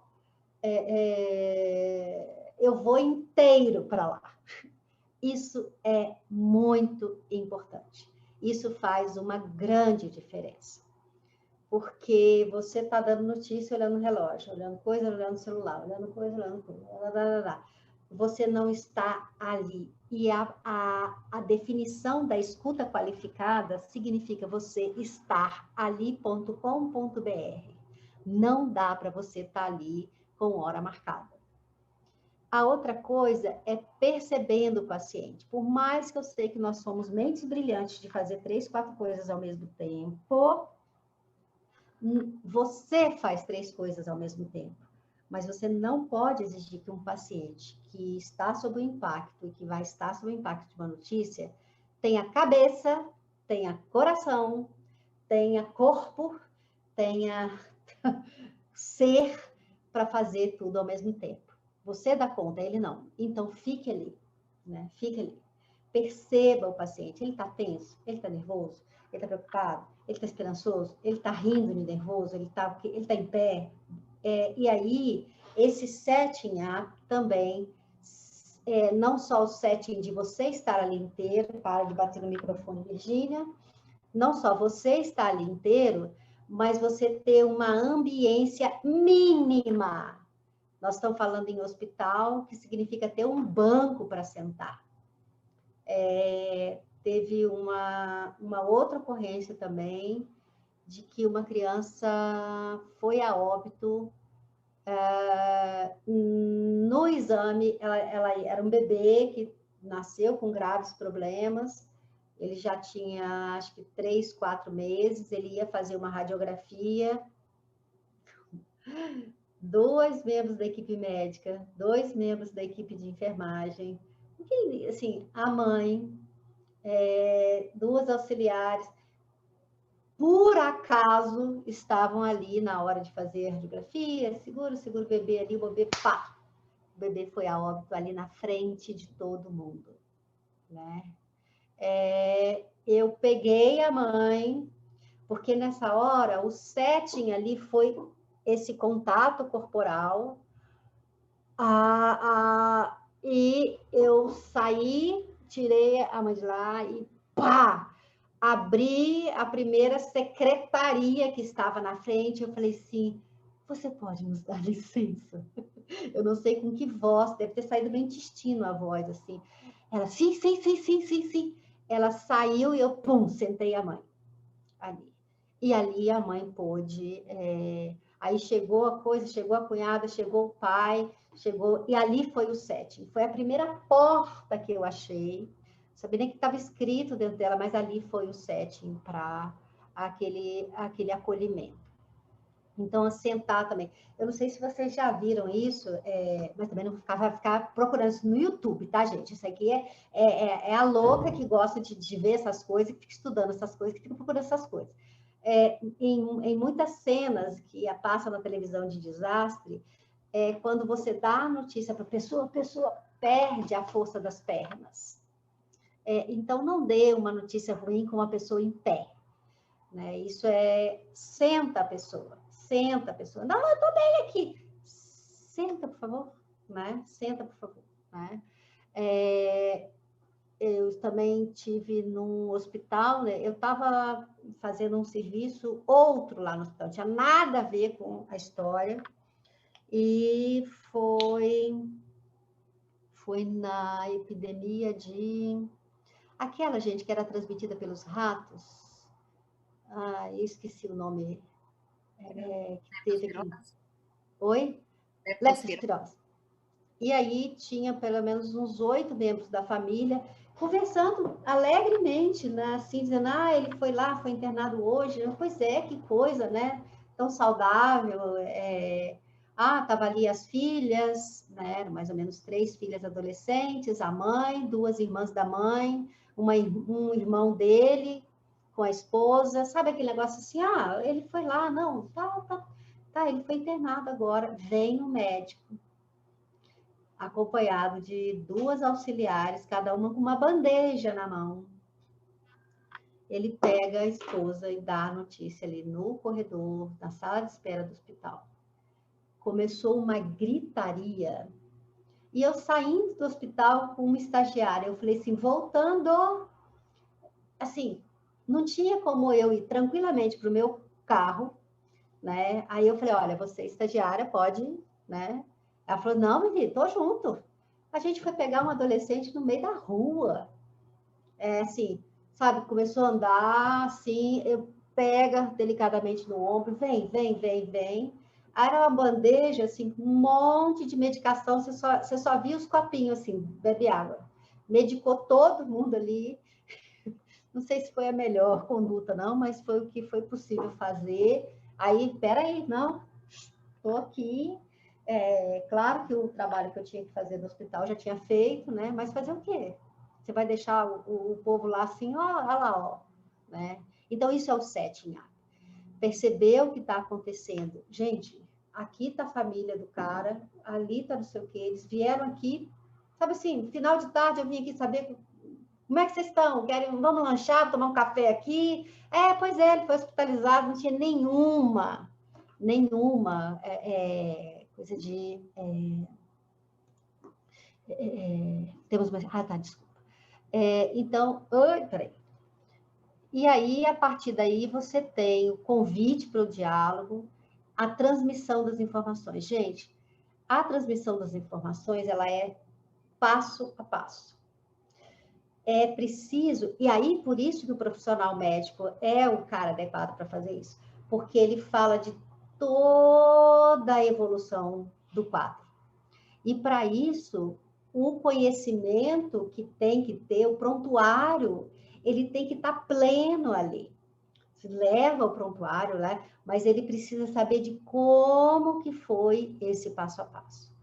eu vou inteiro para lá. Isso é muito importante. Isso faz uma grande diferença. Porque você está dando notícia olhando o relógio, olhando coisa, olhando o celular, olhando coisa, olhando coisa. Blá, blá, blá. Você não está ali. E a definição da escuta qualificada significa você estar ali.com.br. Não dá para você estar ali com hora marcada. A outra coisa é percebendo o paciente. Por mais que eu sei que nós somos mentes brilhantes de fazer 3, 4 coisas ao mesmo tempo, você faz 3 coisas ao mesmo tempo. Mas você não pode exigir que um paciente que está sob o impacto e que vai estar sob o impacto de uma notícia tenha cabeça, tenha coração, tenha corpo, tenha ser para fazer tudo ao mesmo tempo. Você dá conta, ele não. Então, fique ali, né? Fique ali. Perceba o paciente. Ele está tenso? Ele está nervoso? Ele está preocupado? Ele está esperançoso? Ele está rindo de nervoso? Ele está em pé? E aí, esse setting up também, não só o setting de você estar ali inteiro, para de bater no microfone, Virgínia, não só você estar ali inteiro, mas você ter uma ambiência mínima. Nós estamos falando em hospital, que significa ter um banco para sentar. Teve uma outra ocorrência também, de que uma criança foi a óbito. No exame, ela era um bebê que nasceu com graves problemas, ele já tinha, acho que 3, 4 meses, ele ia fazer uma radiografia. 2 membros da equipe médica, 2 membros da equipe de enfermagem, assim, a mãe, 2 auxiliares, por acaso estavam ali na hora de fazer a radiografia, segura o bebê ali, o bebê, pá! O bebê foi a óbito ali na frente de todo mundo, né? Eu peguei a mãe, porque nessa hora o setting ali foi esse contato corporal, e eu saí, tirei a mãe de lá e pá! Abri a primeira secretaria que estava na frente, eu falei assim, você pode nos dar licença? Eu não sei com que voz, deve ter saído do intestino a voz, assim. Ela, sim, sim, sim, sim, sim, sim. Ela saiu e eu, pum, sentei a mãe ali. E ali a mãe pôde, aí chegou a coisa, chegou a cunhada, chegou o pai, chegou, e ali foi o setting. Foi a primeira porta que eu achei, sabia nem que estava escrito dentro dela, mas ali foi o setting para aquele acolhimento. Então, assentar também. Eu não sei se vocês já viram isso, mas também não vai ficar procurando isso no YouTube, tá, gente? Isso aqui é a louca que gosta de ver essas coisas, que fica estudando essas coisas, que fica procurando essas coisas. Em muitas cenas que passam na televisão de desastre, quando você dá a notícia para a pessoa perde a força das pernas. Então, não dê uma notícia ruim com uma pessoa em pé. Né? Isso senta a pessoa. Senta a pessoa. Não, eu estou bem aqui. Senta, por favor. Né? Senta, por favor. Né? Eu também tive num hospital, né? Eu estava fazendo um serviço outro lá no hospital, não tinha nada a ver com a história, e foi na epidemia de... Aquela, gente, que era transmitida pelos ratos, eu esqueci o nome, que teve aqui. Oi? Leptospirose. E aí tinha pelo menos uns 8 membros da família conversando alegremente, né? Assim, dizendo, ele foi lá, foi internado hoje. Pois é, que coisa, né? Tão saudável. Tava ali as filhas, né? Eram mais ou menos 3 filhas adolescentes, a mãe, 2 irmãs da mãe, um irmão dele com a esposa. Sabe aquele negócio assim, ele foi lá, não, tá, ele foi internado agora. Vem o médico, acompanhado de 2 auxiliares, cada uma com uma bandeja na mão. Ele pega a esposa e dá a notícia ali no corredor, na sala de espera do hospital. Começou uma gritaria. E eu saindo do hospital com uma estagiária, eu falei assim, voltando, assim, não tinha como eu ir tranquilamente para o meu carro, né? Aí eu falei, olha, você estagiária pode, né? Ela falou, não, meu filho, tô junto. A gente foi pegar um adolescente no meio da rua. Assim, sabe, começou a andar, assim, eu pega delicadamente no ombro, vem. Aí era uma bandeja, assim, com um monte de medicação, você só via os copinhos, assim, bebe água. Medicou todo mundo ali. Não sei se foi a melhor conduta, não, mas foi o que foi possível fazer. Aí, peraí, não, estou aqui. Claro que o trabalho que eu tinha que fazer no hospital já tinha feito, né? Mas fazer o quê? Você vai deixar o povo lá assim, ó lá, ó, né? Então, isso é o setting up. Perceber o que está acontecendo. Gente, aqui está a família do cara, ali está não sei o quê. Eles vieram aqui, sabe assim, final de tarde eu vim aqui saber como é que vocês estão? Vamos lanchar, tomar um café aqui? Pois é, ele foi hospitalizado, não tinha nenhuma coisa de... temos mais... tá, desculpa. Então, peraí. E aí, a partir daí, você tem o convite para o diálogo, a transmissão das informações. Gente, a transmissão das informações, ela é passo a passo. É preciso, e aí por isso que o profissional médico é o cara adequado para fazer isso, porque ele fala de toda a evolução do quadro. E para isso, o conhecimento que tem que ter, o prontuário, ele tem que estar pleno ali. Você leva o prontuário, né? Mas ele precisa saber de como que foi esse passo a passo.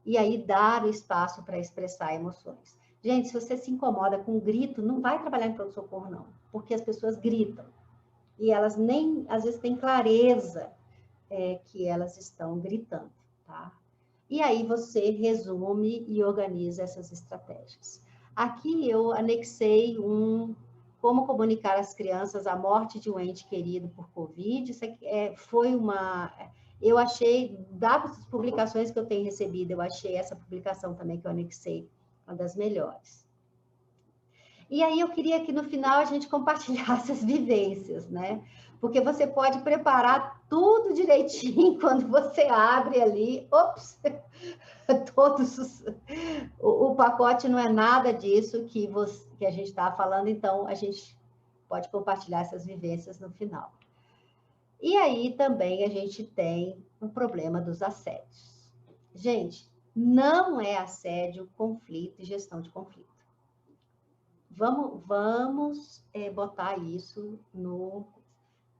E aí dar o espaço para expressar emoções. Gente, se você se incomoda com um grito, não vai trabalhar em pronto-socorro, não. Porque as pessoas gritam. E elas nem, às vezes, têm clareza que elas estão gritando, tá? E aí você resume e organiza essas estratégias. Aqui eu anexei como comunicar às crianças a morte de um ente querido por Covid. Isso aqui foi uma... Eu achei, das publicações que eu tenho recebido, eu achei essa publicação também que eu anexei uma das melhores. E aí eu queria que no final a gente compartilhasse as vivências, né? Porque você pode preparar tudo direitinho quando você abre ali, o pacote não é nada disso que a gente está falando, então a gente pode compartilhar essas vivências no final. E aí também a gente tem o problema dos assédios. Gente, não é assédio, conflito e gestão de conflito. Vamos botar isso no...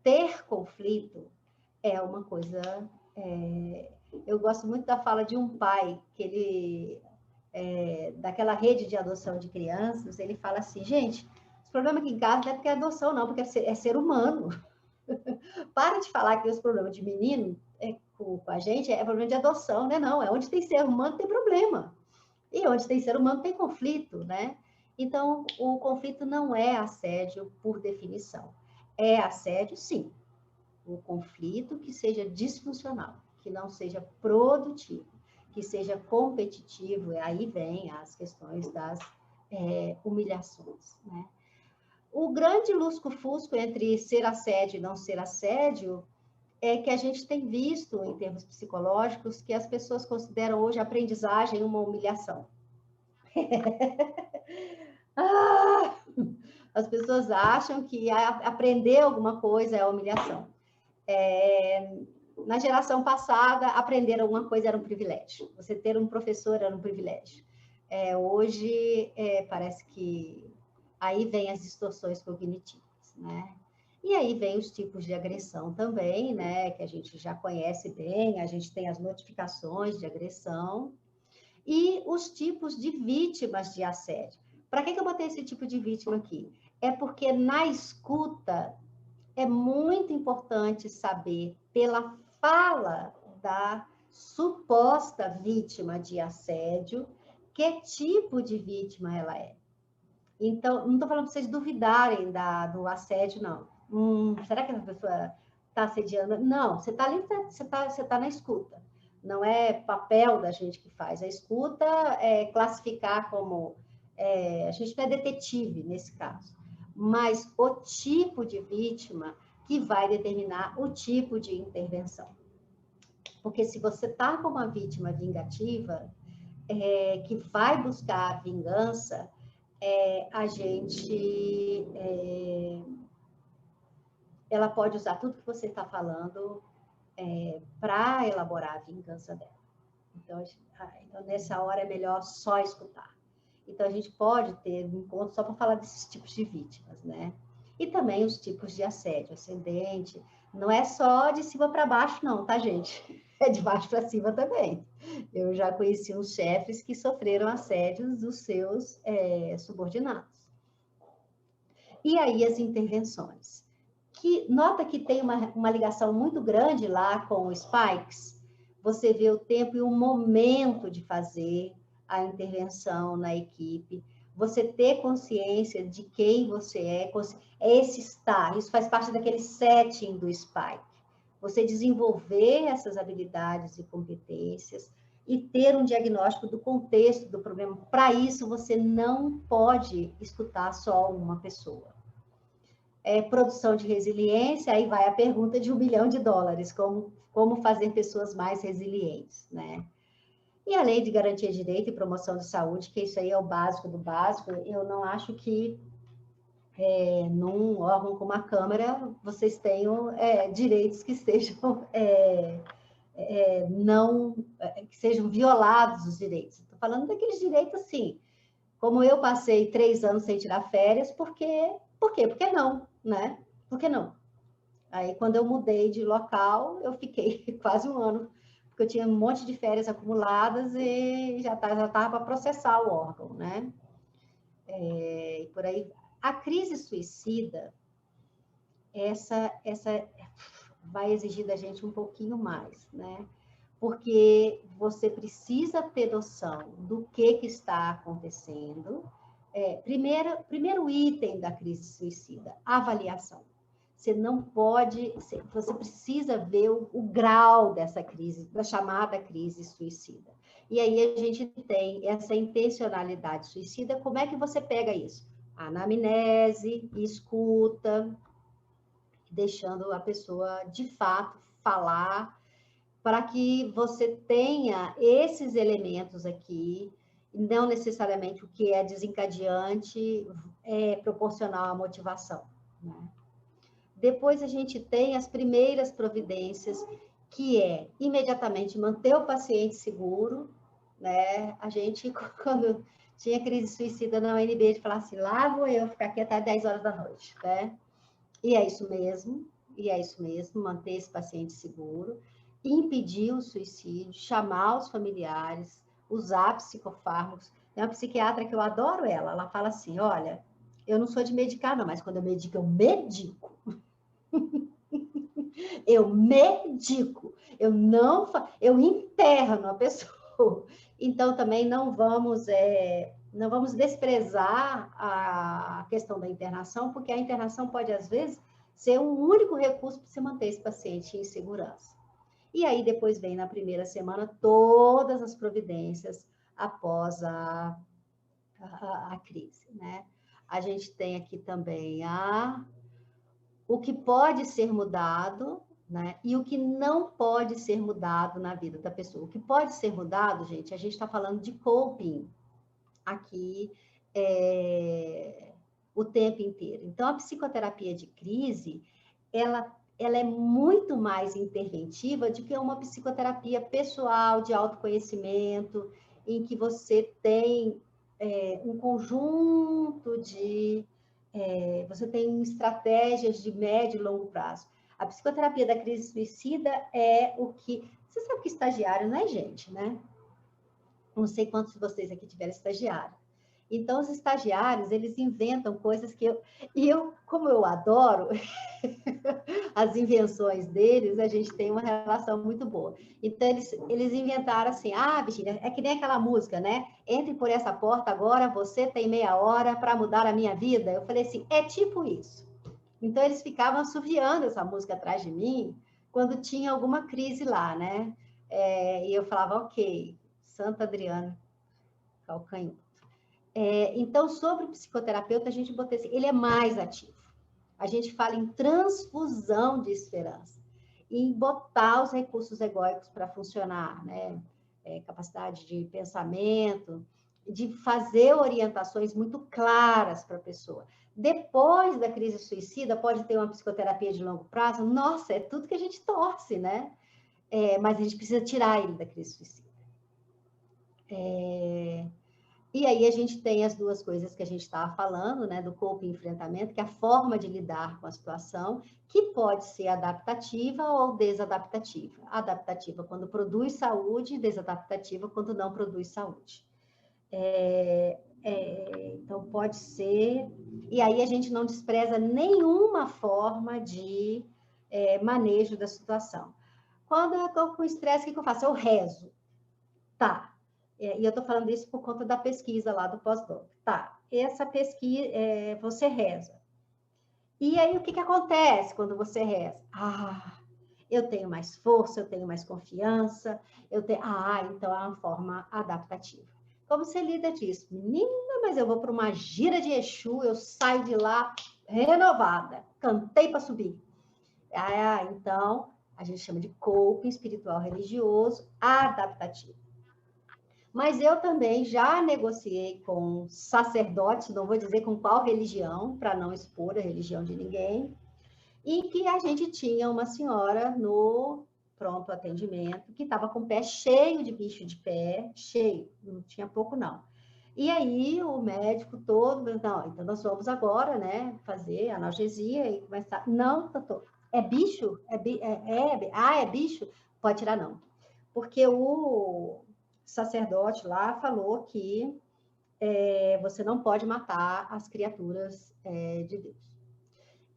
Ter conflito é uma coisa... Eu gosto muito da fala de um pai, que ele... daquela rede de adoção de crianças, ele fala assim, gente, os problemas aqui em casa não é porque é adoção, não, porque é ser humano. Para de falar que os problemas de menino com a gente é problema de adoção, né? Não, é onde tem ser humano tem problema. E onde tem ser humano tem conflito, né? Então, o conflito não é assédio por definição. É assédio, sim. O conflito que seja disfuncional, que não seja produtivo, que seja competitivo, e aí vem as questões das humilhações, né? O grande lusco-fusco entre ser assédio e não ser assédio é que a gente tem visto, em termos psicológicos, que as pessoas consideram hoje a aprendizagem uma humilhação. As pessoas acham que aprender alguma coisa é humilhação. Na geração passada, aprender alguma coisa era um privilégio. Você ter um professor era um privilégio. Hoje, parece que aí vem as distorções cognitivas, né? E aí vem os tipos de agressão também, né? Que a gente já conhece bem, a gente tem as notificações de agressão e os tipos de vítimas de assédio. Para que eu botei esse tipo de vítima aqui? É porque na escuta é muito importante saber, pela fala da suposta vítima de assédio, que tipo de vítima ela é. Então, não estou falando para vocês duvidarem do assédio, não. Será que essa pessoa está assediando? Não, você está ali, você tá na escuta. Não é papel da gente que faz. A escuta é classificar como... a gente não é detetive nesse caso. Mas o tipo de vítima que vai determinar o tipo de intervenção. Porque se você está com uma vítima vingativa, que vai buscar vingança, a gente... ela pode usar tudo que você está falando para elaborar a vingança dela. Então, nessa hora é melhor só escutar. Então, a gente pode ter um encontro só para falar desses tipos de vítimas, né? E também os tipos de assédio ascendente. Não é só de cima para baixo, não, tá, gente? É de baixo para cima também. Eu já conheci uns chefes que sofreram assédios dos seus subordinados. E aí as intervenções. Nota que tem uma ligação muito grande lá com o Spikes. Você vê o tempo e o momento de fazer a intervenção na equipe. Você ter consciência de quem você é esse estar. Isso faz parte daquele setting do Spike. Você desenvolver essas habilidades e competências e ter um diagnóstico do contexto do problema. Para isso, você não pode escutar só uma pessoa. Produção de resiliência, aí vai a pergunta de $1 bilhão, como fazer pessoas mais resilientes, né? E a lei de garantia de direito e promoção de saúde, que isso aí é o básico do básico, eu não acho que num órgão como a Câmara vocês tenham direitos que sejam que sejam violados os direitos. Estou falando daqueles direitos assim, como eu passei 3 anos sem tirar férias, por quê? Porque não, né? Por que não? Aí, quando eu mudei de local, eu fiquei quase 1 ano, porque eu tinha um monte de férias acumuladas e já estava para processar o órgão, né? E por aí. A crise suicida, essa vai exigir da gente um pouquinho mais, né? Porque você precisa ter noção do que está acontecendo. Primeiro item da crise suicida, avaliação. Você não pode, você precisa ver o grau dessa crise, da chamada crise suicida. E aí a gente tem essa intencionalidade suicida. Como é que você pega isso? Anamnese, escuta, deixando a pessoa de fato falar, para que você tenha esses elementos aqui, não necessariamente o que é desencadeante é proporcional à motivação, né? Depois a gente tem as primeiras providências, que é imediatamente manter o paciente seguro, né? A gente, quando tinha crise suicida na UNB, a gente falava assim, lá vou eu ficar aqui até 10 horas da noite, né? E é isso mesmo, manter esse paciente seguro, impedir o suicídio, chamar os familiares, usar psicofármacos. Tem uma psiquiatra que eu adoro ela fala assim, olha, eu não sou de medicar não, mas quando eu medico, eu medico. Eu medico, eu interno a pessoa. Então, também não vamos desprezar a questão da internação, porque a internação pode, às vezes, ser um único recurso para você manter esse paciente em segurança. E aí, depois vem, na primeira semana, todas as providências após a crise, né? A gente tem aqui também o que pode ser mudado, né? E o que não pode ser mudado na vida da pessoa. O que pode ser mudado, gente, a gente está falando de coping aqui o tempo inteiro. Então, a psicoterapia de crise, ela é muito mais interventiva do que uma psicoterapia pessoal, de autoconhecimento. em que você tem um conjunto de... você tem estratégias de médio e longo prazo. A psicoterapia da crise suicida é o que... Você sabe que estagiário não é gente, né? Não sei quantos de vocês aqui tiveram estagiário. Então, os estagiários, eles inventam coisas que eu... E eu, como eu adoro as invenções deles, a gente tem uma relação muito boa. Então, eles inventaram assim, Virginia, é que nem aquela música, né? Entre por essa porta agora, você tem meia hora para mudar a minha vida. Eu falei assim, é tipo isso. Então, eles ficavam assoviando essa música atrás de mim quando tinha alguma crise lá, né? E eu falava, ok, Santa Adriana, calcanhoto. Então, sobre o psicoterapeuta, a gente botou assim, ele é mais ativo. A gente fala em transfusão de esperança, em botar os recursos egóicos para funcionar, né? Capacidade de pensamento, de fazer orientações muito claras para a pessoa. Depois da crise suicida, pode ter uma psicoterapia de longo prazo? Nossa, é tudo que a gente torce, né? Mas a gente precisa tirar ele da crise suicida. E aí a gente tem as duas coisas que a gente estava falando, né, do coping e enfrentamento, que é a forma de lidar com a situação, que pode ser adaptativa ou desadaptativa. Adaptativa quando produz saúde, desadaptativa quando não produz saúde. Então, pode ser... E aí a gente não despreza nenhuma forma de manejo da situação. Quando eu estou com estresse, o que eu faço? Eu rezo. Tá. E eu estou falando isso por conta da pesquisa lá do pós-doc. Tá, essa pesquisa, você reza. E aí, o que acontece quando você reza? Eu tenho mais força, eu tenho mais confiança, então é uma forma adaptativa. Como você lida disso? Menina, mas eu vou para uma gira de Exu, eu saio de lá renovada, cantei para subir. Então, a gente chama de coping espiritual religioso adaptativo. Mas eu também já negociei com sacerdotes, não vou dizer com qual religião, para não expor a religião de ninguém, e que a gente tinha uma senhora no pronto atendimento que estava com o pé cheio de bicho de pé, cheio, não tinha pouco não. E aí o médico todo, não, então nós vamos agora, né, fazer analgesia e começar. Não, doutor, é bicho? É bicho? Pode tirar não. Porque o sacerdote lá falou que você não pode matar as criaturas de Deus.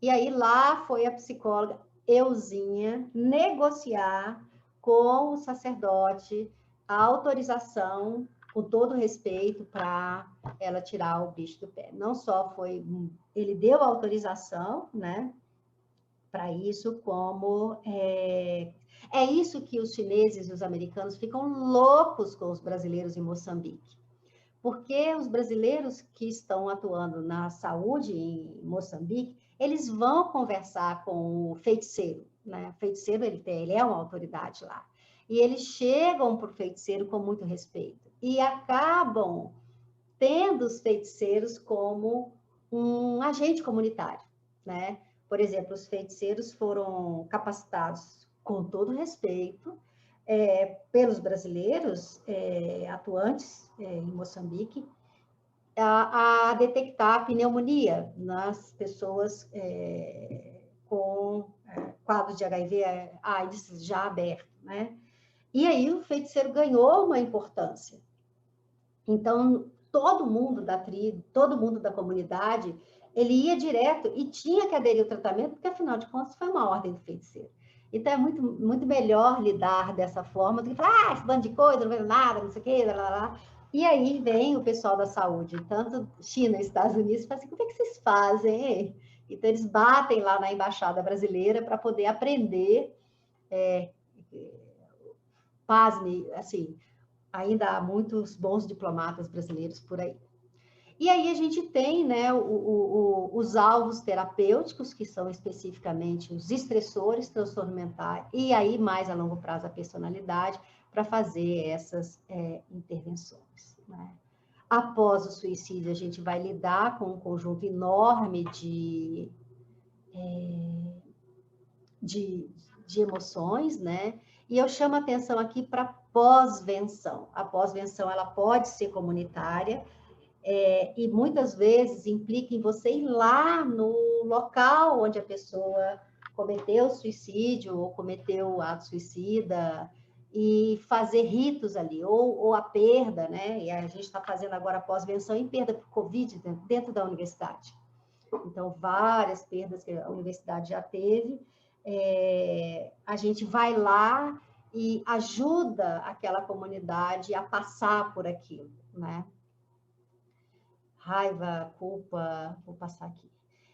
E aí lá foi a psicóloga Euzinha negociar com o sacerdote a autorização, com todo respeito, para ela tirar o bicho do pé. Não só foi... Ele deu a autorização, né, para isso, como... É isso que os chineses e os americanos ficam loucos com os brasileiros em Moçambique. Porque os brasileiros que estão atuando na saúde em Moçambique, eles vão conversar com o feiticeiro, né? O feiticeiro, ele é uma autoridade lá. E eles chegam para o feiticeiro com muito respeito. E acabam tendo os feiticeiros como um agente comunitário, né? Por exemplo, os feiticeiros foram capacitados com todo respeito pelos brasileiros atuantes em Moçambique a detectar pneumonia nas pessoas com quadro de HIV, AIDS já aberto, né? E aí o feiticeiro ganhou uma importância. Então, todo mundo da tribo, todo mundo da comunidade, ele ia direto e tinha que aderir ao tratamento, porque, afinal de contas, foi uma ordem do feiticeiro. Então, é muito, muito melhor lidar dessa forma do que falar, esse bando de coisa, não veio nada, não sei o quê, lá, lá, lá. E aí vem o pessoal da saúde, tanto China e Estados Unidos, e fala assim, como é que vocês fazem? Então, eles batem lá na embaixada brasileira para poder aprender, pasme, assim, ainda há muitos bons diplomatas brasileiros por aí. E aí a gente tem, né, os alvos terapêuticos, que são especificamente os estressores, transtorno mental, e aí mais a longo prazo a personalidade, para fazer essas intervenções, né? Após o suicídio, a gente vai lidar com um conjunto enorme de emoções, né? E eu chamo a atenção aqui para pós-venção. A pós-venção, ela pode ser comunitária, e muitas vezes implica em você ir lá no local onde a pessoa cometeu suicídio ou cometeu o ato suicida e fazer ritos ali, ou a perda, né? E a gente está fazendo agora pós-venção em perda por Covid dentro da universidade. Então, várias perdas que a universidade já teve, a gente vai lá e ajuda aquela comunidade a passar por aquilo, né? Raiva, culpa, vou passar aqui.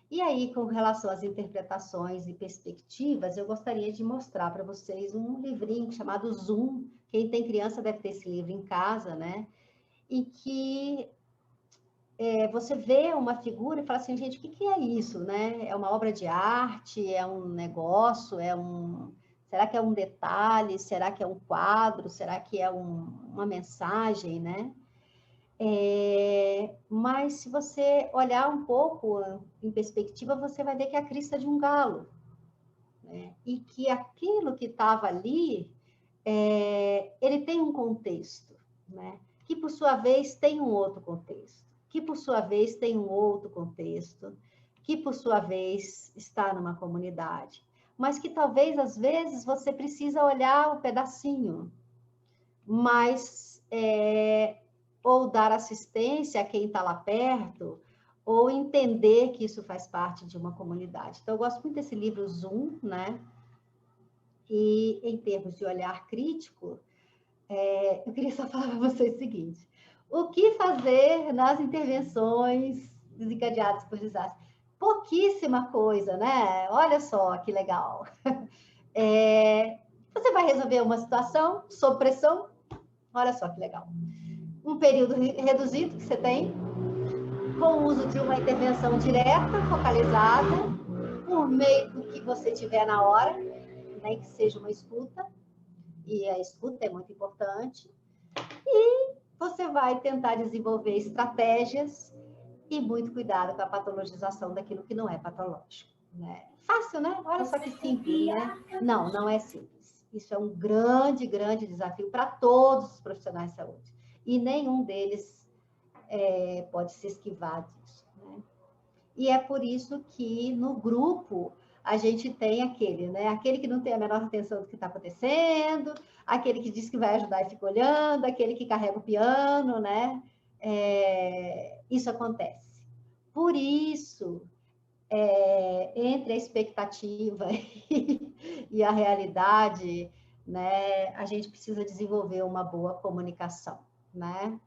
E aí, com relação às interpretações e perspectivas, eu gostaria de mostrar para vocês um livrinho chamado Zoom. Quem tem criança deve ter esse livro em casa, né? Em que você vê uma figura e fala assim, gente, o que é isso, né? É uma obra de arte? É um negócio? Será que é um detalhe? Será que é um quadro? Será que é uma mensagem, né? Mas se você olhar um pouco em perspectiva, você vai ver que é a crista de um galo, né? E que aquilo que estava ali, ele tem um contexto, né? Que por sua vez tem um outro contexto, que por sua vez tem um outro contexto, que por sua vez está numa comunidade, mas que talvez às vezes você precisa olhar o pedacinho, mas ou dar assistência a quem está lá perto, ou entender que isso faz parte de uma comunidade. Então, eu gosto muito desse livro Zoom, né? E em termos de olhar crítico, eu queria só falar para vocês o seguinte: o que fazer nas intervenções desencadeadas por desastre? Pouquíssima coisa, né? Olha só que legal. Você vai resolver uma situação sob pressão? Olha só que legal. Um período reduzido que você tem, com o uso de uma intervenção direta, focalizada, por meio do que você tiver na hora, né, que seja uma escuta, e a escuta é muito importante, e você vai tentar desenvolver estratégias e muito cuidado com a patologização daquilo que não é patológico, né? Fácil, né? Olha só que simples, né? Não, não é simples. Isso é um grande, grande desafio para todos os profissionais de saúde. E nenhum deles pode se esquivar disso, né? E é por isso que no grupo a gente tem aquele, né? Aquele que não tem a menor atenção do que está acontecendo, aquele que diz que vai ajudar e fica olhando, aquele que carrega o piano, né? Isso acontece. Por isso, entre a expectativa e a realidade, né? A gente precisa desenvolver uma boa comunicação, né?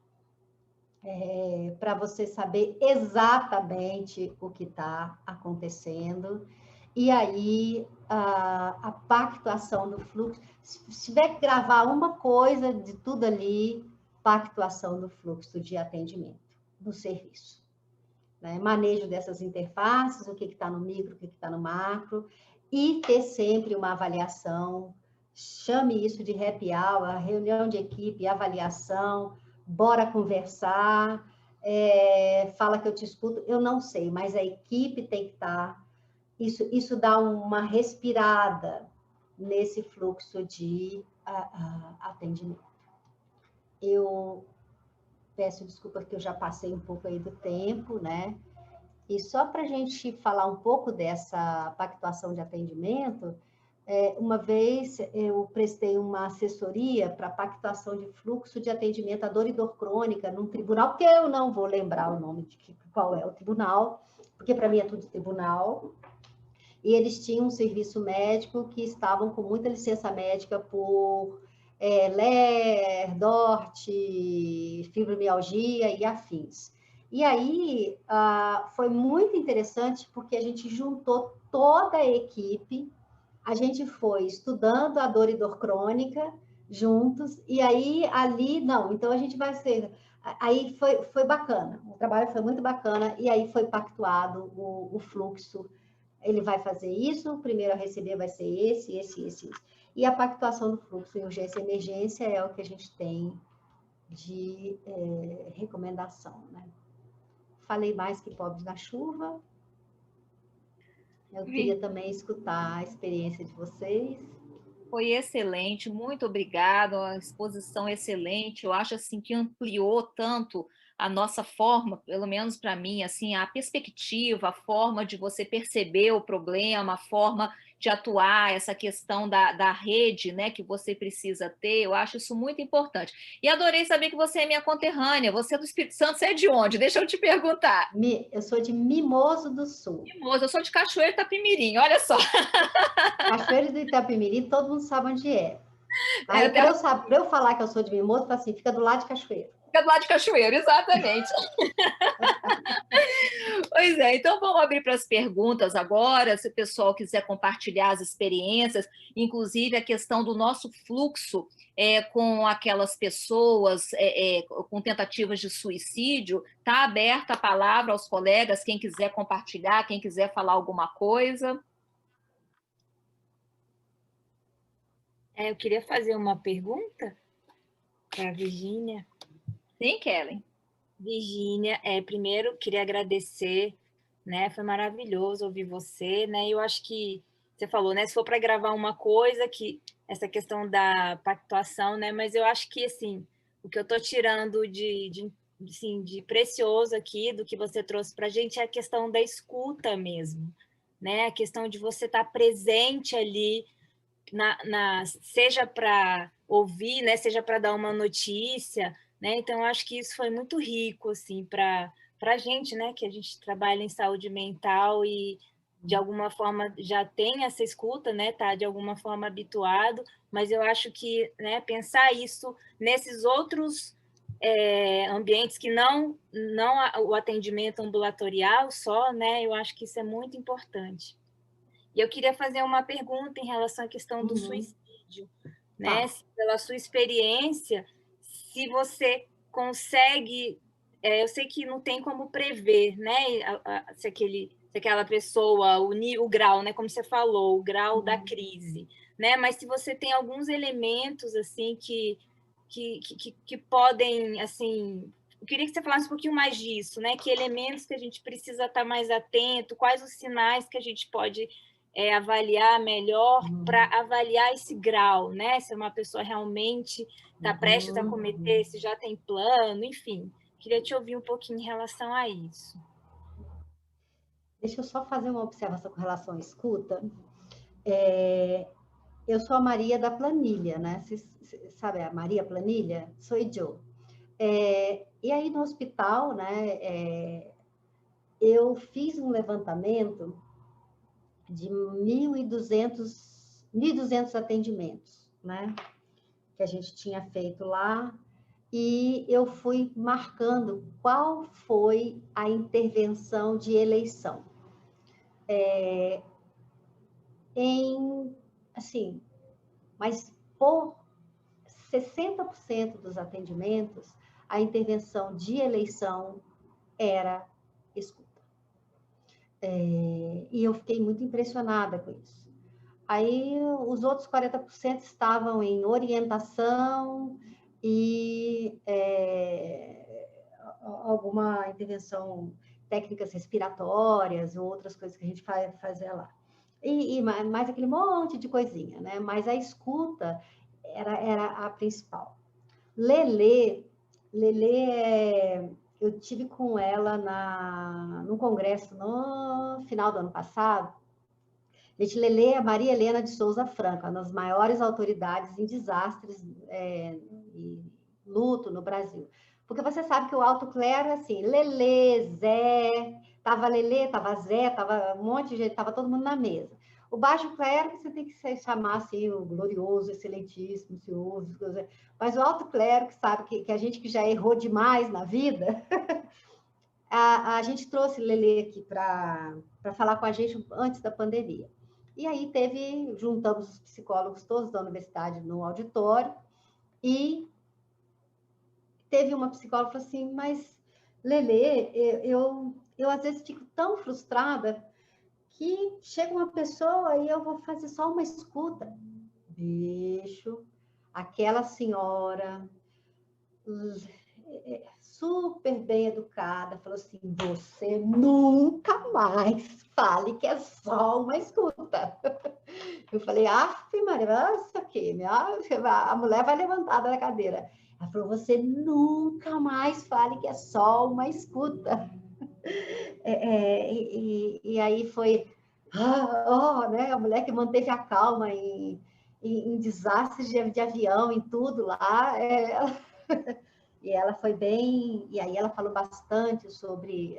Para você saber exatamente o que está acontecendo. E aí, a pactuação do fluxo, se tiver que gravar uma coisa de tudo ali, pactuação do fluxo de atendimento do serviço, né? Manejo dessas interfaces, o que está no micro, o que está no macro, e ter sempre uma avaliação, chame isso de happy hour, reunião de equipe, avaliação, bora conversar, fala que eu te escuto, eu não sei, mas a equipe tem que estar, isso dá uma respirada nesse fluxo de atendimento. Eu peço desculpa que eu já passei um pouco aí do tempo, né? E só para a gente falar um pouco dessa pactuação de atendimento, uma vez eu prestei uma assessoria para pactuação de fluxo de atendimento à dor e dor crônica num tribunal, que eu não vou lembrar o nome de qual é o tribunal, porque para mim é tudo tribunal, e eles tinham um serviço médico que estavam com muita licença médica por LER, DORT, fibromialgia e afins. E aí foi muito interessante porque a gente juntou toda a equipe, a gente foi estudando a dor e dor crônica juntos, e aí ali, não, então a gente vai ser... Aí foi bacana, o trabalho foi muito bacana, e aí foi pactuado o fluxo. Ele vai fazer isso, o primeiro a receber vai ser esse. E a pactuação do fluxo em urgência e emergência é o que a gente tem de recomendação, né? Falei mais que pobres na chuva. Eu queria também escutar a experiência de vocês. Foi excelente, muito obrigada, a exposição excelente. Eu acho assim que ampliou tanto a nossa forma, pelo menos para mim, assim, a perspectiva, a forma de você perceber o problema, a forma de atuar, essa questão da rede, né, que você precisa ter. Eu acho isso muito importante. E adorei saber que você é minha conterrânea. Você é do Espírito Santo, você é de onde? Deixa eu te perguntar. Eu sou de Mimoso do Sul. Mimoso, eu sou de Cachoeiro de Itapemirim, olha só. Cachoeiro do Itapemirim, todo mundo sabe onde é. É, Aí, para eu falar que eu sou de Mimoso, fala assim, fica do lado de Cachoeiro. fica do lado de Cachoeiro, exatamente. Pois é, então vamos abrir para as perguntas agora, se o pessoal quiser compartilhar as experiências, inclusive a questão do nosso fluxo com aquelas pessoas com tentativas de suicídio, está aberta a palavra aos colegas, quem quiser compartilhar, quem quiser falar alguma coisa. Eu queria fazer uma pergunta para a Virgínia. Sim, Kellen. Virgínia, primeiro queria agradecer, né? Foi maravilhoso ouvir você, né? Eu acho que você falou, né? Se for para gravar uma coisa, que essa questão da pactuação, né? Mas eu acho que assim, o que eu estou tirando assim, de precioso aqui do que você trouxe para a gente é a questão da escuta mesmo, né? A questão de você estar presente ali seja para ouvir, né? Seja para dar uma notícia, né? Então, eu acho que isso foi muito rico, assim, para a gente, né? Que a gente trabalha em saúde mental e, de alguma forma, já tem essa escuta, né? Tá, de alguma forma, habituado, mas eu acho que, né? Pensar isso nesses outros ambientes que não o atendimento ambulatorial só, né? Eu acho que isso é muito importante. E eu queria fazer uma pergunta em relação à questão do suicídio, né? Tá. Pela sua experiência, se você consegue, eu sei que não tem como prever, né? Se aquela pessoa, o grau, né? Como você falou, o grau da crise, né? Mas se você tem alguns elementos assim que podem, assim, eu queria que você falasse um pouquinho mais disso, né? Que elementos que a gente precisa estar mais atento, quais os sinais que a gente pode avaliar melhor para avaliar esse grau, né? Se uma pessoa realmente está prestes a cometer, se já tem plano, enfim. Queria te ouvir um pouquinho em relação a isso. Deixa eu só fazer uma observação com relação à escuta. Eu sou a Maria da Planilha, né? Você sabe a Maria Planilha? Sou eu. E aí no hospital, né? Eu fiz um levantamento de 1.200 atendimentos, né? Que a gente tinha feito lá, e eu fui marcando qual foi a intervenção de eleição. Assim, mas por 60% dos atendimentos, a intervenção de eleição era escuta. E eu fiquei muito impressionada com isso. Aí os outros 40% estavam em orientação e alguma intervenção, técnicas respiratórias ou outras coisas que a gente fazia lá. E mais aquele monte de coisinha, né? Mas a escuta era a principal. Lelê, eu tive com ela num congresso no final do ano passado. Gente, Lelê é Maria Helena de Souza Franco, uma das maiores autoridades em desastres e luto no Brasil. Porque você sabe que o alto clero é assim, Lelê, Zé, tava Lelê, tava Zé, tava um monte de gente, tava todo mundo na mesa. O baixo clero, você tem que chamar assim, o glorioso, excelentíssimo, senhor, mas o alto clero, que sabe que a gente que já errou demais na vida, a gente trouxe Lelê aqui para falar com a gente antes da pandemia. E aí juntamos os psicólogos todos da universidade no auditório, e teve uma psicóloga que falou assim, mas Lelê, eu às vezes fico tão frustrada que chega uma pessoa e eu vou fazer só uma escuta. Bicho, aquela senhora super bem educada, falou assim, você nunca mais fale que é só uma escuta. Eu falei, Maria, isso aqui, a mulher vai levantada da cadeira. Ela falou, você nunca mais fale que é só uma escuta. E aí foi, né? A mulher que manteve a calma em desastres de avião, em tudo lá. E ela foi bem, e aí ela falou bastante sobre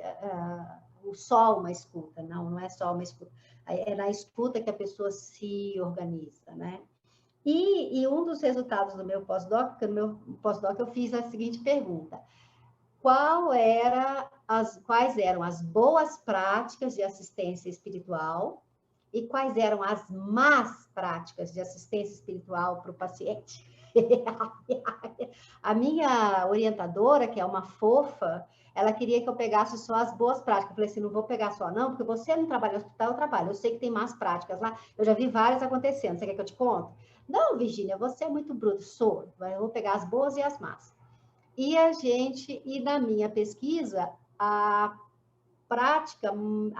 o só uma escuta, não é só uma escuta, é na escuta que a pessoa se organiza, né? E um dos resultados do meu pós-doc, porque no meu pós-doc eu fiz a seguinte pergunta: quais eram as boas práticas de assistência espiritual e quais eram as más práticas de assistência espiritual para o paciente? A minha orientadora, que é uma fofa, ela queria que eu pegasse só as boas práticas. Eu falei assim, não vou pegar só não, porque você não trabalha no hospital, eu trabalho. Eu sei que tem más práticas lá, eu já vi várias acontecendo. Você quer que eu te conte? Não, Virgínia, você é muito bruto. Sou. Eu vou pegar as boas e as más. E na minha pesquisa, a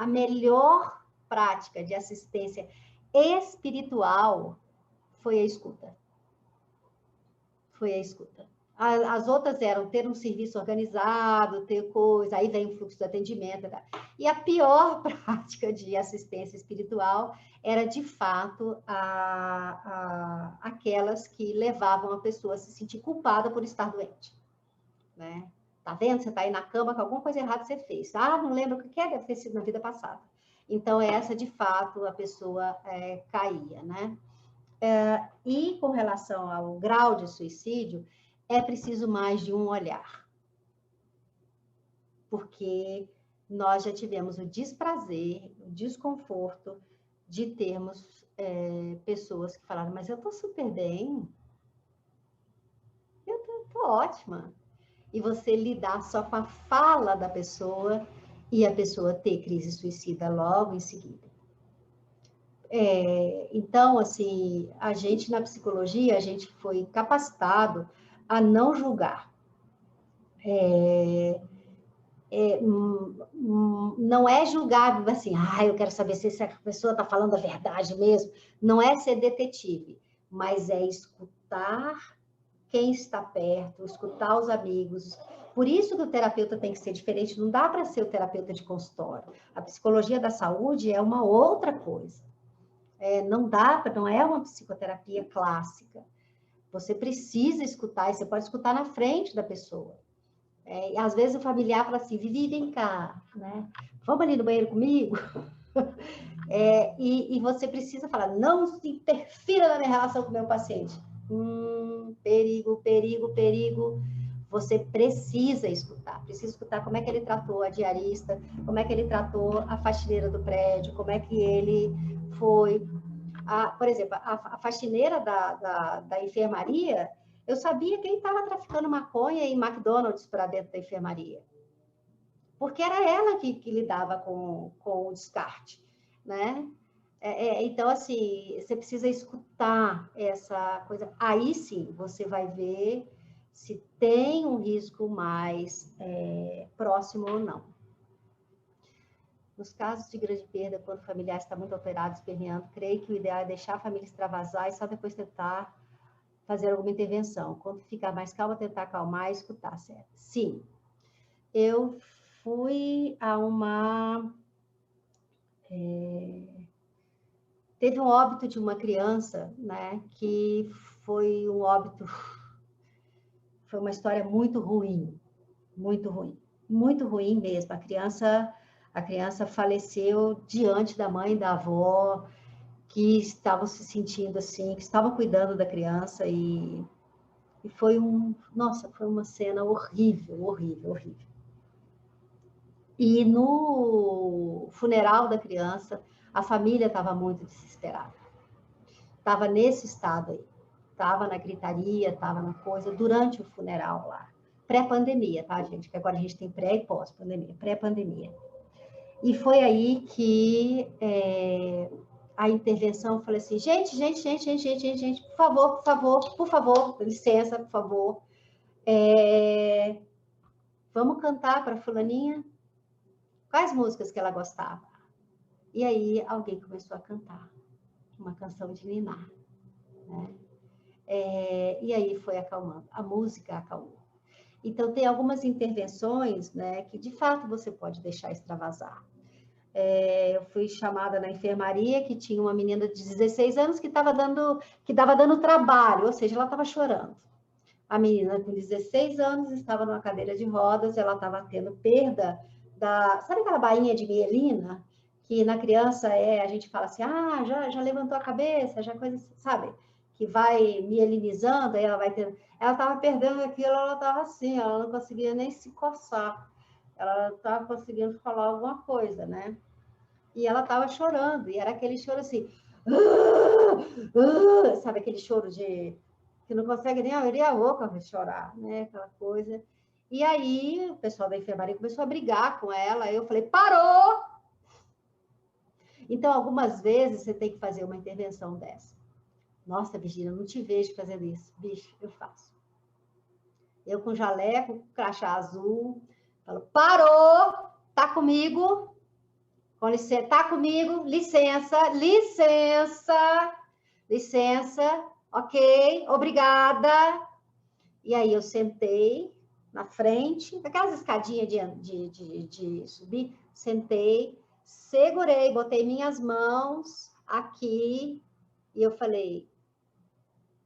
melhor prática de assistência espiritual foi a escuta. Foi a escuta. As outras eram ter um serviço organizado, ter coisa, aí vem o fluxo de atendimento. Tá? E a pior prática de assistência espiritual era, de fato, aquelas que levavam a pessoa a se sentir culpada por estar doente. Né? Tá vendo? Você está aí na cama com alguma coisa errada que você fez. Não lembro o que é, deve ter sido na vida passada. Então, essa, de fato, a pessoa caía, né? E com relação ao grau de suicídio, é preciso mais de um olhar. Porque nós já tivemos o desprazer, o desconforto de termos pessoas que falaram, mas eu estou super bem, eu estou ótima. E você lidar só com a fala da pessoa e a pessoa ter crise suicida logo em seguida. Então, assim, a gente na psicologia, a gente foi capacitado a não julgar. Não é julgar assim, eu quero saber se essa pessoa está falando a verdade mesmo. Não é ser detetive, mas é escutar quem está perto, escutar os amigos. Por isso que o terapeuta tem que ser diferente, não dá para ser o terapeuta de consultório. A psicologia da saúde é uma outra coisa. Não é uma psicoterapia clássica. Você precisa escutar, e você pode escutar na frente da pessoa. E às vezes o familiar fala assim, Vivi, vem cá, né? Vamos ali no banheiro comigo? E você precisa falar, não se interfira na minha relação com o meu paciente. Perigo, perigo, perigo. Você precisa escutar como é que ele tratou a diarista, como é que ele tratou a faxineira do prédio, como é que ele foi... por exemplo, a faxineira da enfermaria, eu sabia quem estava traficando maconha em McDonald's para dentro da enfermaria. Porque era ela que lidava com o descarte, né? Então, assim, você precisa escutar essa coisa. Aí sim, você vai ver se tem um risco mais próximo ou não. Nos casos de grande perda, quando o familiar está muito alterado, esperneando, creio que o ideal é deixar a família extravasar e só depois tentar fazer alguma intervenção. Quando ficar mais calma, tentar acalmar e escutar, certo? Sim. Eu fui a uma... Teve um óbito de uma criança, né, que foi um óbito... Foi uma história muito ruim. Muito ruim. Muito ruim mesmo. A criança faleceu diante da mãe e da avó, que estavam se sentindo assim, que estavam cuidando da criança e foi foi uma cena horrível, horrível, horrível. E no funeral da criança, a família estava muito desesperada. Estava nesse estado aí. Estava na gritaria, estava na coisa, durante o funeral lá. Pré-pandemia, tá, gente? Que agora a gente tem pré e pós-pandemia, pré-pandemia. E foi aí que a intervenção, eu falei assim, gente, por favor, licença, por favor. Vamos cantar para fulaninha? Quais músicas que ela gostava? E aí alguém começou a cantar uma canção de ninar, né? E aí foi acalmando, a música acalmou. Então, tem algumas intervenções, né, que de fato você pode deixar extravasar. Eu fui chamada na enfermaria, que tinha uma menina de 16 anos que dava dando trabalho, ou seja, ela estava chorando. A menina com 16 anos estava numa cadeira de rodas, ela estava tendo perda sabe aquela bainha de mielina? Que na criança a gente fala assim, já levantou a cabeça, já coisa, sabe? Que vai mielinizando, aí ela vai tendo... Ela estava perdendo aquilo, ela estava assim, ela não conseguia nem se coçar. Ela estava conseguindo falar alguma coisa, né? E ela estava chorando, e era aquele choro assim, sabe aquele choro de que não consegue nem abrir a boca para chorar, né? Aquela coisa. E aí o pessoal da enfermaria começou a brigar com ela, eu falei, parou! Então, algumas vezes você tem que fazer uma intervenção dessa. Nossa, Virginia, não te vejo fazendo isso. Bicho, eu faço. Eu com jaleco, crachá azul, falo, parou! Tá comigo? Com licença, tá comigo? Licença, licença, licença, ok, obrigada. E aí eu sentei na frente, aquelas escadinhas de subir, sentei, segurei, botei minhas mãos aqui e eu falei,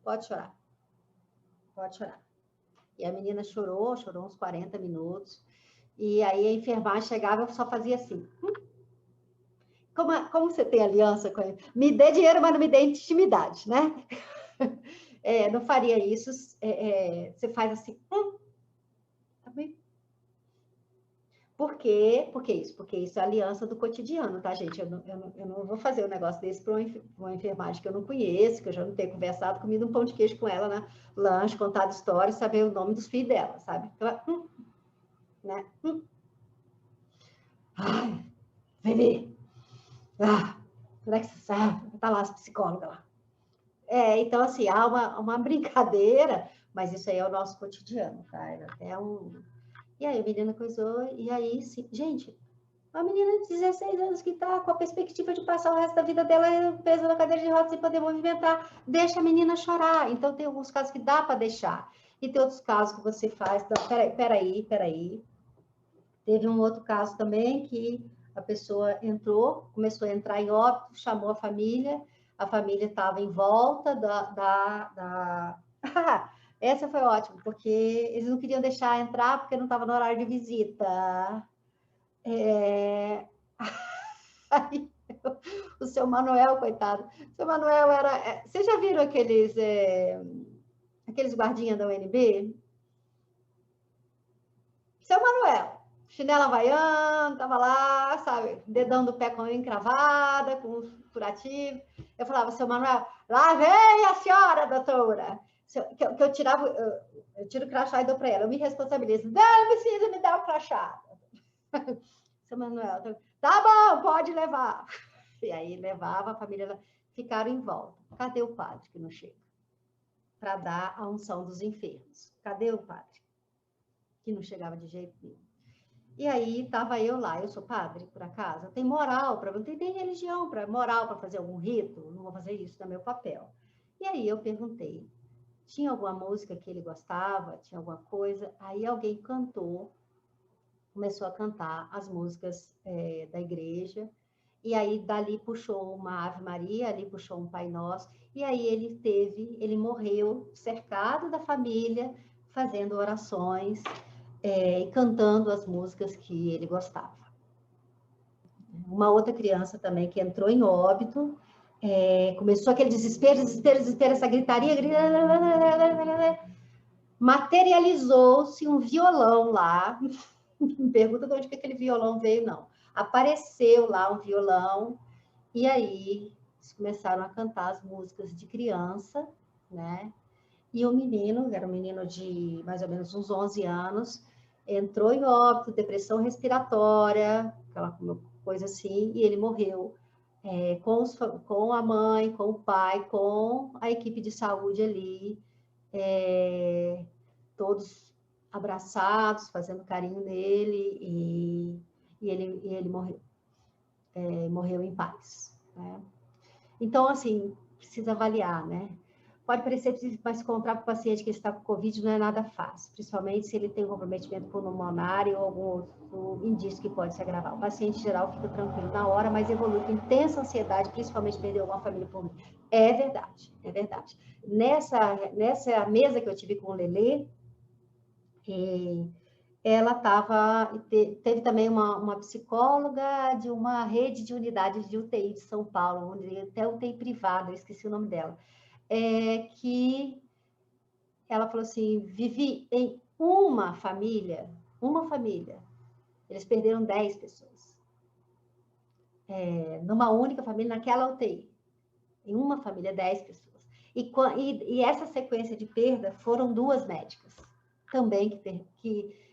pode chorar, pode chorar. E a menina chorou uns 40 minutos. E aí a enfermagem chegava, eu só fazia assim. Como você tem aliança com ele? Me dê dinheiro, mas não me dê intimidade, né? Não faria isso. Você faz assim. Tá bem? Por quê? Por que isso? Porque isso é aliança do cotidiano, tá, gente? Eu não vou fazer um negócio desse para uma enfermagem que eu não conheço, que eu já não tenho conversado, comido um pão de queijo com ela na lanche, contado histórias, saber o nome dos filhos dela, sabe? Ela, né? Ai, bebê. Será que você sabe? Tá lá as psicólogas lá. Então, assim, há uma brincadeira, mas isso aí é o nosso cotidiano, tá? E aí a menina coisou, e aí, sim, gente, uma menina de 16 anos que está com a perspectiva de passar o resto da vida dela presa na cadeira de rodas sem poder movimentar, deixa a menina chorar. Então, tem alguns casos que dá para deixar. E tem outros casos que você faz. Não, peraí. Teve um outro caso também que a pessoa começou a entrar em óbito, chamou a família estava em volta Essa foi ótima, porque eles não queriam deixar entrar porque não estava no horário de visita. Aí, o seu Manuel, coitado. O seu Manuel era... Vocês já viram aqueles guardinhas da UNB? Seu Manuel, chinela havaiana, tava lá, sabe, dedão do pé com a encravada, com curativo. Eu falava, seu Manuel, lá vem a senhora, doutora. Que eu tirava, eu tiro o crachá e dou para ela. Eu me responsabilizo. Não precisa me dar o crachá. Seu Manuel, tá bom, pode levar. E aí levava, a família ficaram em volta. Cadê o padre que não chega? Para dar a unção dos enfermos. Cadê o padre? Que não chegava de jeito nenhum. E aí estava eu lá, eu sou padre, por acaso, tem moral, tem religião, moral para fazer algum rito, não vou fazer isso, não é meu papel. E aí eu perguntei, tinha alguma música que ele gostava, tinha alguma coisa? Aí alguém começou a cantar as músicas da igreja, e aí dali puxou uma Ave Maria, ali puxou um Pai Nosso, e aí ele morreu cercado da família, fazendo orações, e cantando as músicas que ele gostava. Uma outra criança também que entrou em óbito, começou aquele desespero, essa gritaria, materializou-se um violão lá, me pergunta de onde que aquele violão veio, não. Apareceu lá um violão, e aí eles começaram a cantar as músicas de criança, né? E o menino, era um menino de mais ou menos uns 11 anos, entrou em óbito, depressão respiratória, aquela coisa assim, e ele morreu com a mãe, com o pai, com a equipe de saúde ali, todos abraçados, fazendo carinho nele, e ele morreu. Morreu em paz, né? Então, assim, precisa avaliar, né? Pode parecer difícil, mas encontrar com o paciente que está com Covid não é nada fácil, principalmente se ele tem um comprometimento pulmonar ou algum outro indício que pode se agravar. O paciente, em geral, fica tranquilo na hora, mas evolui com intensa ansiedade, principalmente perder alguma família por mim. É verdade, é verdade. Nessa mesa que eu tive com o Lelê, ela teve também uma psicóloga de uma rede de unidades de UTI de São Paulo, onde até UTI privada, eu esqueci o nome dela, que ela falou assim, vivi em uma família, eles perderam 10 pessoas, numa única família, naquela UTI, em uma família, 10 pessoas. E essa sequência de perda foram 2 médicas, também que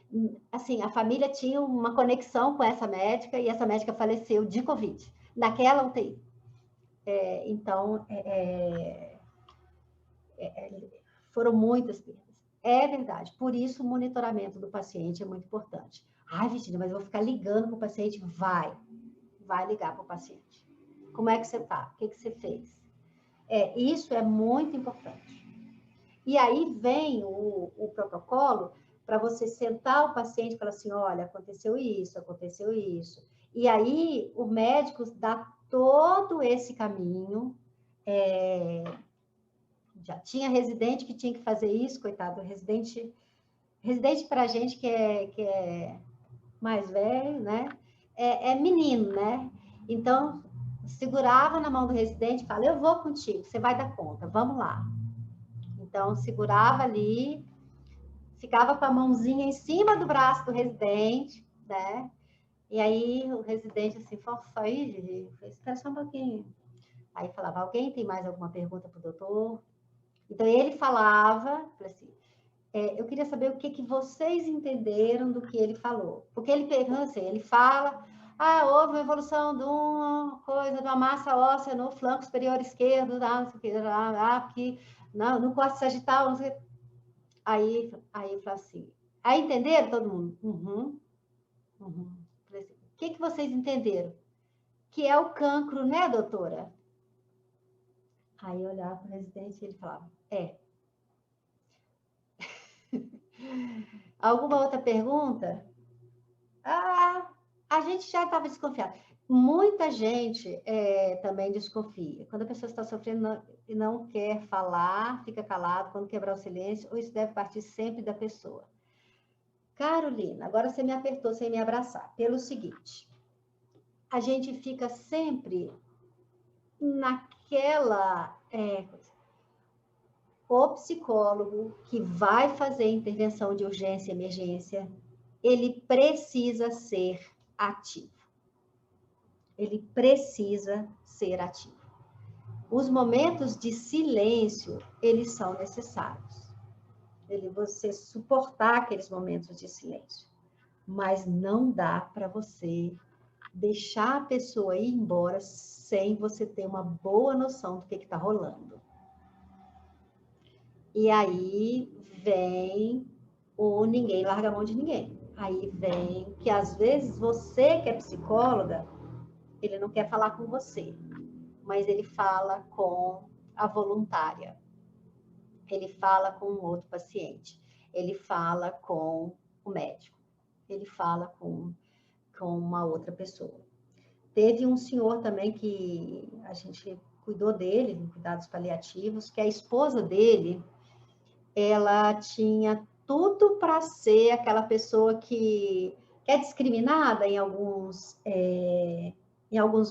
assim, a família tinha uma conexão com essa médica, e essa médica faleceu de Covid, naquela UTI. Então, foram muitas perdas. É verdade. Por isso, o monitoramento do paciente é muito importante. Ai, Virginia, mas eu vou ficar ligando para o paciente? Vai ligar para o paciente. Como é que você está? O que você fez? Isso é muito importante. E aí vem o protocolo para você sentar o paciente e falar assim, olha, aconteceu isso. E aí o médico dá todo esse caminho. Já tinha residente que tinha que fazer isso, coitado, residente para a gente que é mais velho, né? É menino, né? Então, segurava na mão do residente e fala, eu vou contigo, você vai dar conta, vamos lá. Então, segurava ali, ficava com a mãozinha em cima do braço do residente, né? E aí o residente assim, fofa aí, Gigi, espera só um pouquinho. Aí falava, alguém tem mais alguma pergunta para o doutor? Então ele falava, assim, eu queria saber o que vocês entenderam do que ele falou. Porque ele pergunta assim, ele fala, houve uma evolução de uma coisa, de uma massa óssea no flanco superior esquerdo, não sei o que, porque no corte sagital, não sei o que. Aí fala assim, aí entenderam todo mundo? Uhum. Falei assim, o que vocês entenderam? Que é o cancro, né, doutora? Aí eu olhava para o residente e ele falava, Alguma outra pergunta? A gente já estava desconfiado. Muita gente também desconfia. Quando a pessoa está sofrendo e não quer falar, fica calado, quando quebrar o silêncio, ou isso deve partir sempre da pessoa. Carolina, agora você me apertou sem me abraçar. Pelo seguinte, a gente fica sempre naquela... O psicólogo que vai fazer intervenção de urgência e emergência, ele precisa ser ativo. Ele precisa ser ativo. Os momentos de silêncio, eles são necessários. Você suportar aqueles momentos de silêncio. Mas não dá para você deixar a pessoa ir embora sem você ter uma boa noção do que está rolando. E aí vem o ninguém larga a mão de ninguém. Aí vem que às vezes você que é psicóloga, ele não quer falar com você, mas ele fala com a voluntária. Ele fala com um outro paciente. Ele fala com o médico. Ele fala com uma outra pessoa. Teve um senhor também que a gente cuidou dele, em cuidados paliativos, que a esposa dele, ela tinha tudo para ser aquela pessoa que é discriminada em alguns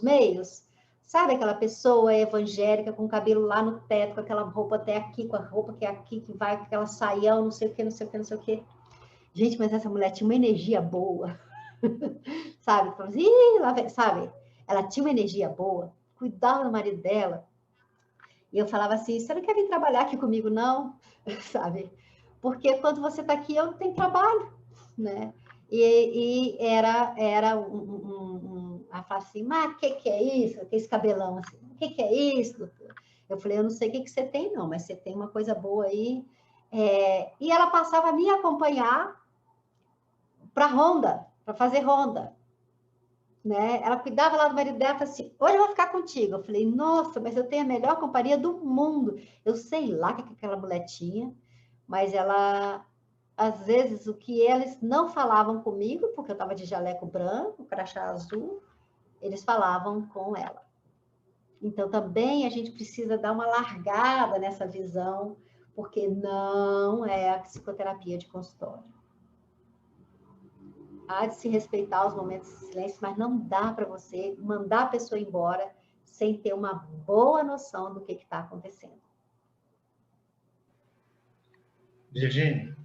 meios. Sabe aquela pessoa evangélica com o cabelo lá no teto, com aquela roupa até aqui, com a roupa que é aqui, que vai com aquela saião, não sei o que. Gente, mas essa mulher tinha uma energia boa. Sabe? Sabe? Ela tinha uma energia boa, cuidava do marido dela. E eu falava assim, você não quer vir trabalhar aqui comigo, não? Sabe? Porque quando você está aqui, eu não tenho trabalho, né? E era ela fala assim, mas o que é isso? Esse cabelão assim, o que é isso, doutor? Eu falei, eu não sei o que você tem, não, mas você tem uma coisa boa aí. E ela passava a me acompanhar para ronda, para fazer ronda. Né? Ela cuidava lá do marido dela, falava assim, hoje eu vou ficar contigo. Eu falei, nossa, mas eu tenho a melhor companhia do mundo. Eu sei lá o que aquela mulher tinha, mas ela, às vezes, o que eles não falavam comigo, porque eu estava de jaleco branco, crachá azul, eles falavam com ela. Então, também a gente precisa dar uma largada nessa visão, porque não é a psicoterapia de consultório. Há de se respeitar os momentos de silêncio, mas não dá para você mandar a pessoa embora sem ter uma boa noção do que está acontecendo. Virginia,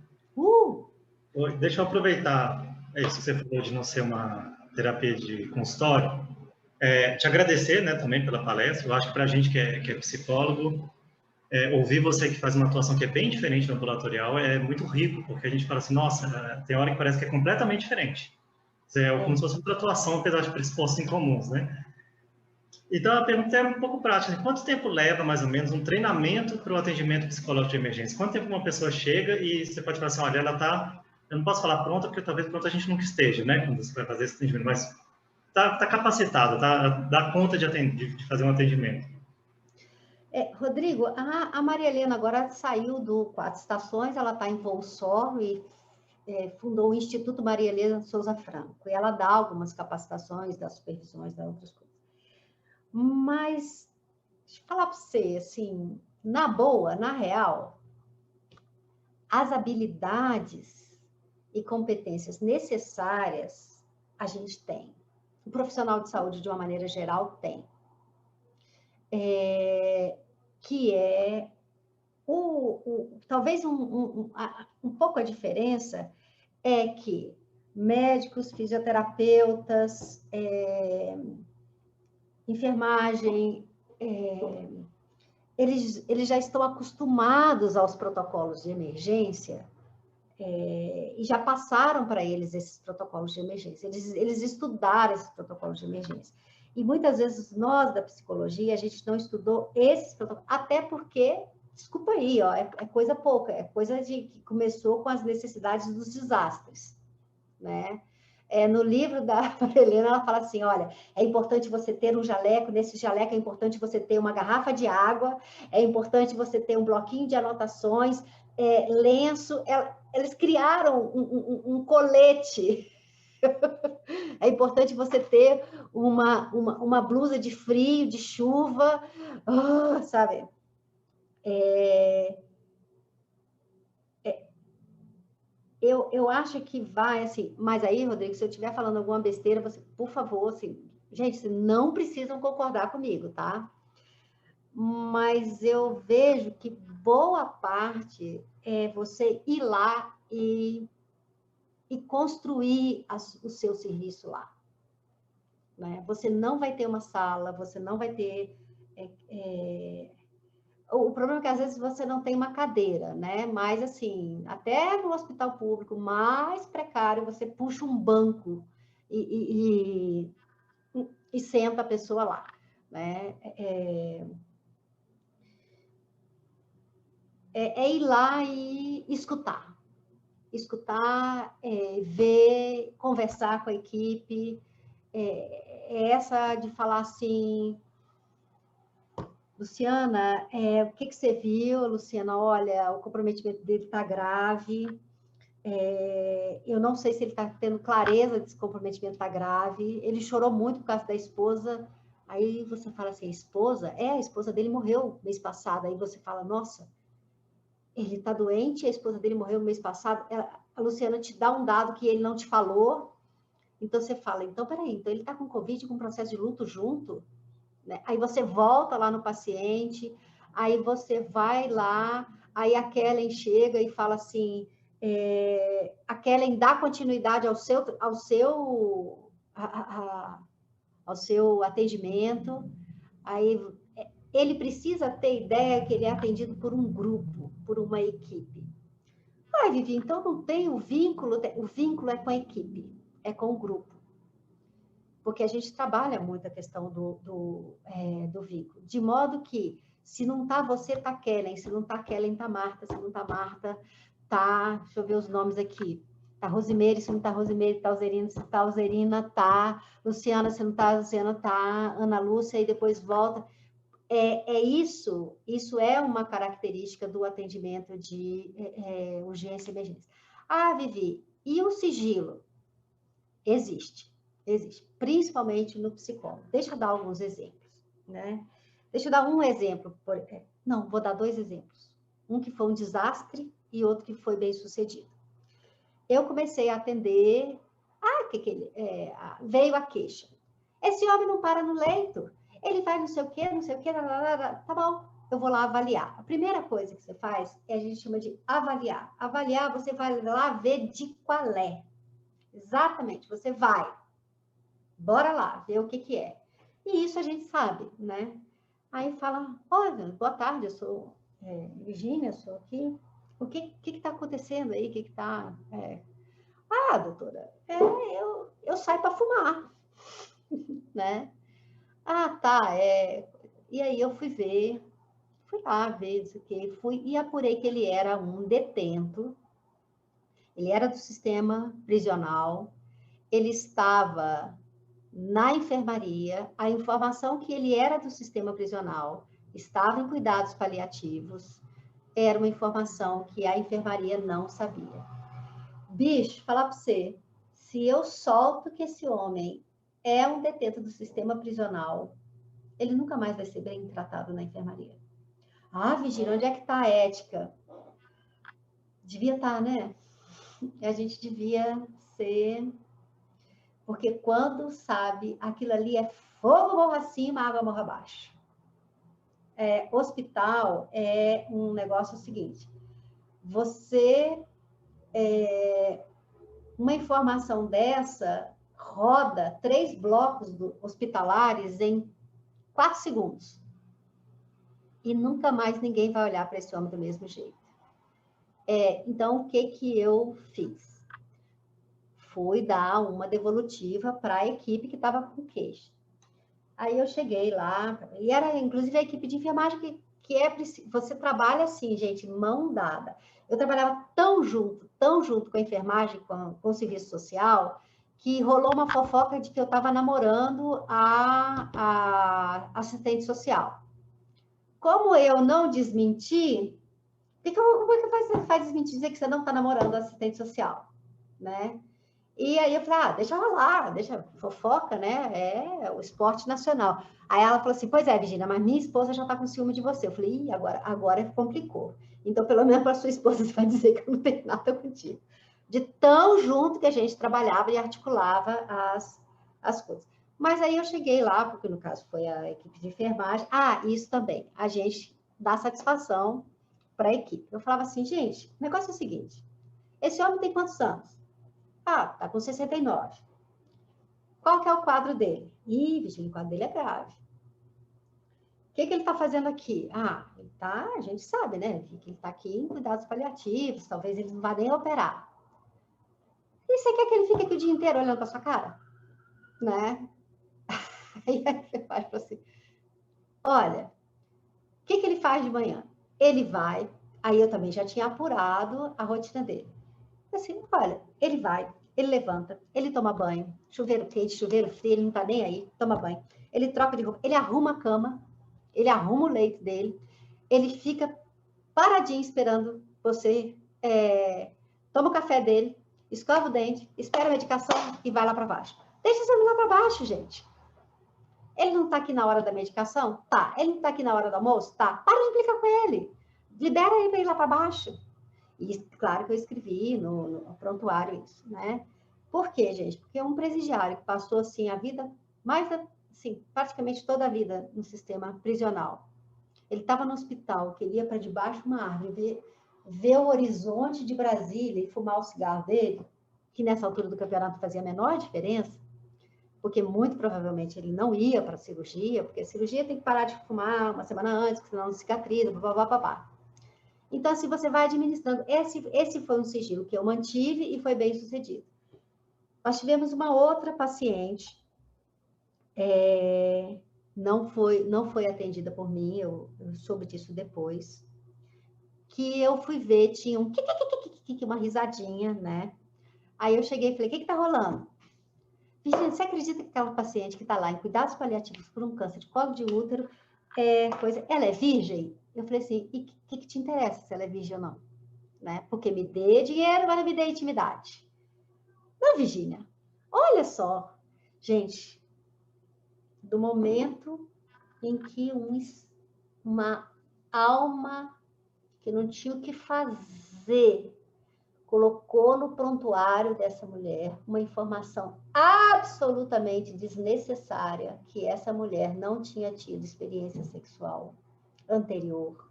deixa eu aproveitar isso que você falou de não ser uma terapia de consultório, te agradecer, né, também pela palestra. Eu acho que para a gente que é psicólogo, ouvir você que faz uma atuação que é bem diferente do ambulatorial é muito rico, porque a gente fala assim, nossa, tem hora que parece que é completamente diferente. É como se fosse outra atuação, apesar de pressupostos em comuns, né? Então, a pergunta é um pouco prática. Quanto tempo leva, mais ou menos, um treinamento para o atendimento psicológico de emergência? Quanto tempo uma pessoa chega e você pode falar assim, olha, ela está... Eu não posso falar pronta, porque talvez pronta a gente nunca esteja, né? Quando você vai fazer esse atendimento, mas está capacitada, dá conta de fazer um atendimento. Rodrigo, a Maria Helena agora saiu do 4 Estações, ela está em voo solo e fundou o Instituto Maria Helena Souza Franco. E ela dá algumas capacitações, dá supervisões, dá outras coisas. Mas, deixa eu falar para você, assim, na boa, na real, as habilidades e competências necessárias a gente tem. O profissional de saúde, de uma maneira geral, tem. Que é talvez um pouco a diferença é que médicos, fisioterapeutas, enfermagem, eles já estão acostumados aos protocolos de emergência e já passaram para eles esses protocolos de emergência. Eles estudaram esses protocolos de emergência. E muitas vezes nós, da psicologia, a gente não estudou esses protocolos, até porque, desculpa aí, ó, é coisa pouca, é coisa que começou com as necessidades dos desastres, né? No livro da Helena, ela fala assim, olha, é importante você ter um jaleco, nesse jaleco é importante você ter uma garrafa de água, é importante você ter um bloquinho de anotações, lenço, eles criaram um colete. É importante você ter uma blusa de frio, de chuva, sabe? Eu acho que vai, assim, mas aí, Rodrigo, se eu estiver falando alguma besteira, você, por favor, assim, gente, vocês não precisam concordar comigo, tá? Mas eu vejo que boa parte é você ir lá e construir o seu serviço lá. Né? Você não vai ter uma sala, você não vai ter... O problema é que às vezes você não tem uma cadeira, né? Mas assim, até no hospital público mais precário, você puxa um banco e senta a pessoa lá, né? Ir lá e escutar. Escutar, ver, conversar com a equipe, essa de falar assim... Luciana, o que você viu? Luciana, olha, o comprometimento dele está grave. Eu não sei se ele está tendo clareza desse comprometimento está grave. Ele chorou muito por causa da esposa. Aí você fala assim, esposa? A esposa dele morreu mês passado. Aí você fala, nossa, ele está doente, a esposa dele morreu no mês passado. A Luciana te dá um dado que ele não te falou. Então você fala, então peraí, então ele está com Covid, com processo de luto junto? Né? Aí você volta lá no paciente, aí você vai lá, aí a Kellen chega e fala assim, a Kellen dá continuidade ao seu atendimento, aí ele precisa ter ideia que ele é atendido por um grupo, por uma equipe. Vivi, então não tem o vínculo é com a equipe, é com o grupo. Porque a gente trabalha muito a questão do vínculo. De modo que, se não está você, está Kellen. Se não está Kellen, está Marta. Se não está Marta, está... Deixa eu ver os nomes aqui. Tá Rosimeire, se não tá Rosimeire, tá Alzerina, se tá Alzerina, tá. Luciana, se não tá Luciana, tá. Ana Lúcia, e depois volta. Isso é uma característica do atendimento de urgência e emergência. Ah, Vivi, e o sigilo? Existe, principalmente no psicólogo. Deixa eu dar alguns exemplos, né? Deixa eu dar um exemplo, não, vou dar 2 exemplos. Um que foi um desastre e outro que foi bem sucedido. Eu comecei a atender, veio a queixa. Esse homem não para no leito, ele vai não sei o quê, tá bom, eu vou lá avaliar. A primeira coisa que você faz, a gente chama de avaliar. Avaliar, você vai lá ver de qual é. Exatamente, você vai. Bora lá, ver o que é. E isso a gente sabe, né? Aí fala, olha, boa tarde, eu sou Virgínia, sou aqui. O que está acontecendo aí? O que está... Ah, doutora, eu saio para fumar, né? Ah, tá, E aí eu fui lá ver isso aqui, fui e apurei que ele era um detento, ele era do sistema prisional, ele estava na enfermaria, a informação que ele era do sistema prisional, estava em cuidados paliativos, era uma informação que a enfermaria não sabia. Bicho, falar para você, se eu solto que esse homem é um detento do sistema prisional, ele nunca mais vai ser bem tratado na enfermaria. Ah, Virgínia, onde é que está a ética? Devia estar, né? A gente devia ser... Porque quando sabe, aquilo ali é fogo morra acima, água morra abaixo. Hospital é um negócio seguinte. Uma informação dessa roda 3 blocos hospitalares em 4 segundos. E nunca mais ninguém vai olhar para esse homem do mesmo jeito. Então, o que eu fiz? Fui dar uma devolutiva para a equipe que estava com queixa. Aí eu cheguei lá, e era inclusive a equipe de enfermagem você trabalha assim, gente, mão dada. Eu trabalhava tão junto com a enfermagem, com o serviço social, que rolou uma fofoca de que eu estava namorando a assistente social. Como eu não desmenti, como é que você faz desmentir dizer que você não está namorando a assistente social, né? E aí eu falei, deixa rolar, deixa fofoca, né? É o esporte nacional. Aí ela falou assim, pois é, Virgínia, mas minha esposa já tá com ciúme de você. Eu falei, agora complicou. Então, pelo menos para sua esposa, você vai dizer que eu não tenho nada contigo. De tão junto que a gente trabalhava e articulava as coisas. Mas aí eu cheguei lá, porque no caso foi a equipe de enfermagem. Isso também, a gente dá satisfação para a equipe. Eu falava assim, gente, o negócio é o seguinte, esse homem tem quantos anos? Tá com 69. Qual que é o quadro dele? Virgínia, o quadro dele é grave. O que ele está fazendo aqui? A gente sabe, né? Que ele está aqui em cuidados paliativos, talvez ele não vá nem operar. E você quer que ele fique aqui o dia inteiro olhando para sua cara? Né? Aí você faz assim, olha, o que ele faz de manhã? Ele vai, aí eu também já tinha apurado a rotina dele. Assim, olha, ele vai, ele levanta, ele toma banho, chuveiro quente, chuveiro frio, ele não tá nem aí, toma banho. Ele troca de roupa, ele arruma a cama, ele arruma o leito dele, ele fica paradinho esperando você, toma o café dele, escova o dente, espera a medicação e vai lá para baixo. Deixa esse homem lá para baixo, gente. Ele não tá aqui na hora da medicação? Tá. Ele não tá aqui na hora do almoço? Tá. Para de implicar com ele. Libera ele para ir lá para baixo. E claro que eu escrevi no prontuário isso, né? Por quê, gente? Porque é um presidiário que passou, assim, a vida, praticamente toda a vida no sistema prisional. Ele estava no hospital, queria para debaixo de uma árvore, ver o horizonte de Brasília e fumar o cigarro dele, que nessa altura do campeonato fazia a menor diferença, porque muito provavelmente ele não ia para a cirurgia, porque a cirurgia tem que parar de fumar uma semana antes, porque senão não cicatriza, papapá. Então, assim, você vai administrando. Esse foi um sigilo que eu mantive e foi bem sucedido. Nós tivemos uma outra paciente, não foi atendida por mim, eu soube disso depois, que eu fui ver, tinha uma risadinha, né? Aí eu cheguei e falei, o que está rolando? Virginia, você acredita que aquela paciente que está lá em cuidados paliativos por um câncer de colo de útero, ela é virgem? Eu falei assim, e o que te interessa se ela é virgem ou não? Né? Porque me dê dinheiro, mas não me dê intimidade. Não, Virginia, olha só, gente, do momento em que uma alma que não tinha o que fazer colocou no prontuário dessa mulher uma informação absolutamente desnecessária, que essa mulher não tinha tido experiência sexual anterior.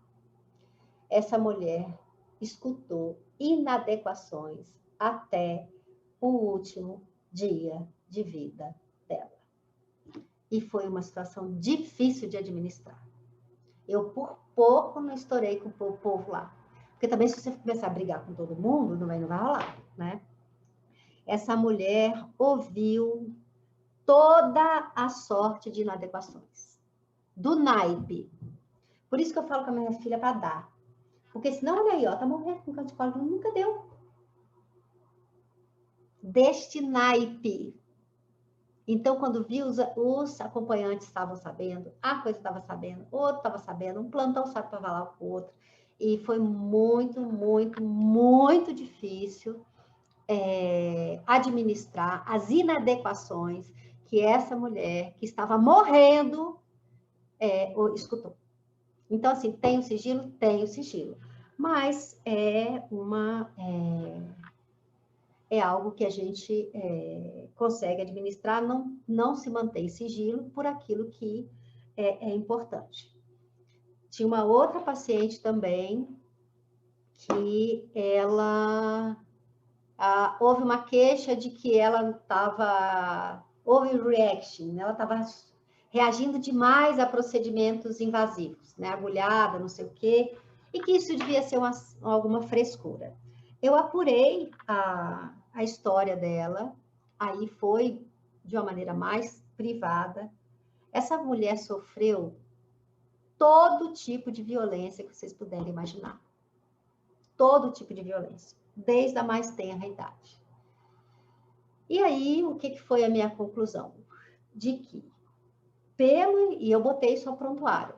Essa mulher escutou inadequações até o último dia de vida dela. E foi uma situação difícil de administrar. Eu, por pouco, não estourei com o povo lá. Porque também, se você começar a brigar com todo mundo, não vai rolar, né? Essa mulher ouviu toda a sorte de inadequações. Do naipe. Por isso que eu falo com a minha filha para dar. Porque senão, olha aí, ó, tá morrendo com câncer de colo, nunca deu. Deste naipe. Então, quando vi os acompanhantes estavam sabendo, a coisa estava sabendo, outro estava sabendo, um plantão sabe para falar com o outro. E foi muito, muito, muito difícil administrar as inadequações que essa mulher, que estava morrendo, escutou. Então, assim, tem o sigilo? Tem o sigilo. Mas é algo que a gente consegue administrar, não se mantém sigilo por aquilo que é importante. Tinha uma outra paciente também que houve uma queixa de que ela estava overreaction, né? Ela estava reagindo demais a procedimentos invasivos, né? Agulhada, não sei o quê, e que isso devia ser alguma frescura. Eu apurei a história dela, aí foi de uma maneira mais privada. Essa mulher sofreu todo tipo de violência que vocês puderem imaginar. Todo tipo de violência, desde a mais tenra idade. E aí, o que foi a minha conclusão? De que, e eu botei isso ao prontuário,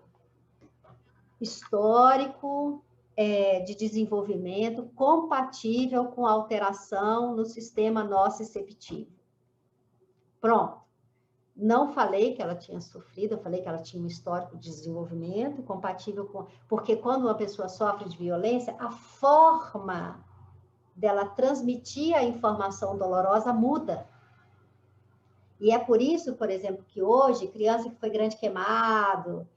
histórico de desenvolvimento compatível com alteração no sistema nociceptivo. Pronto. Não falei que ela tinha sofrido, eu falei que ela tinha um histórico de desenvolvimento compatível com... Porque quando uma pessoa sofre de violência, a forma dela transmitir a informação dolorosa muda. E é por isso, por exemplo, que hoje, criança que foi grande queimado,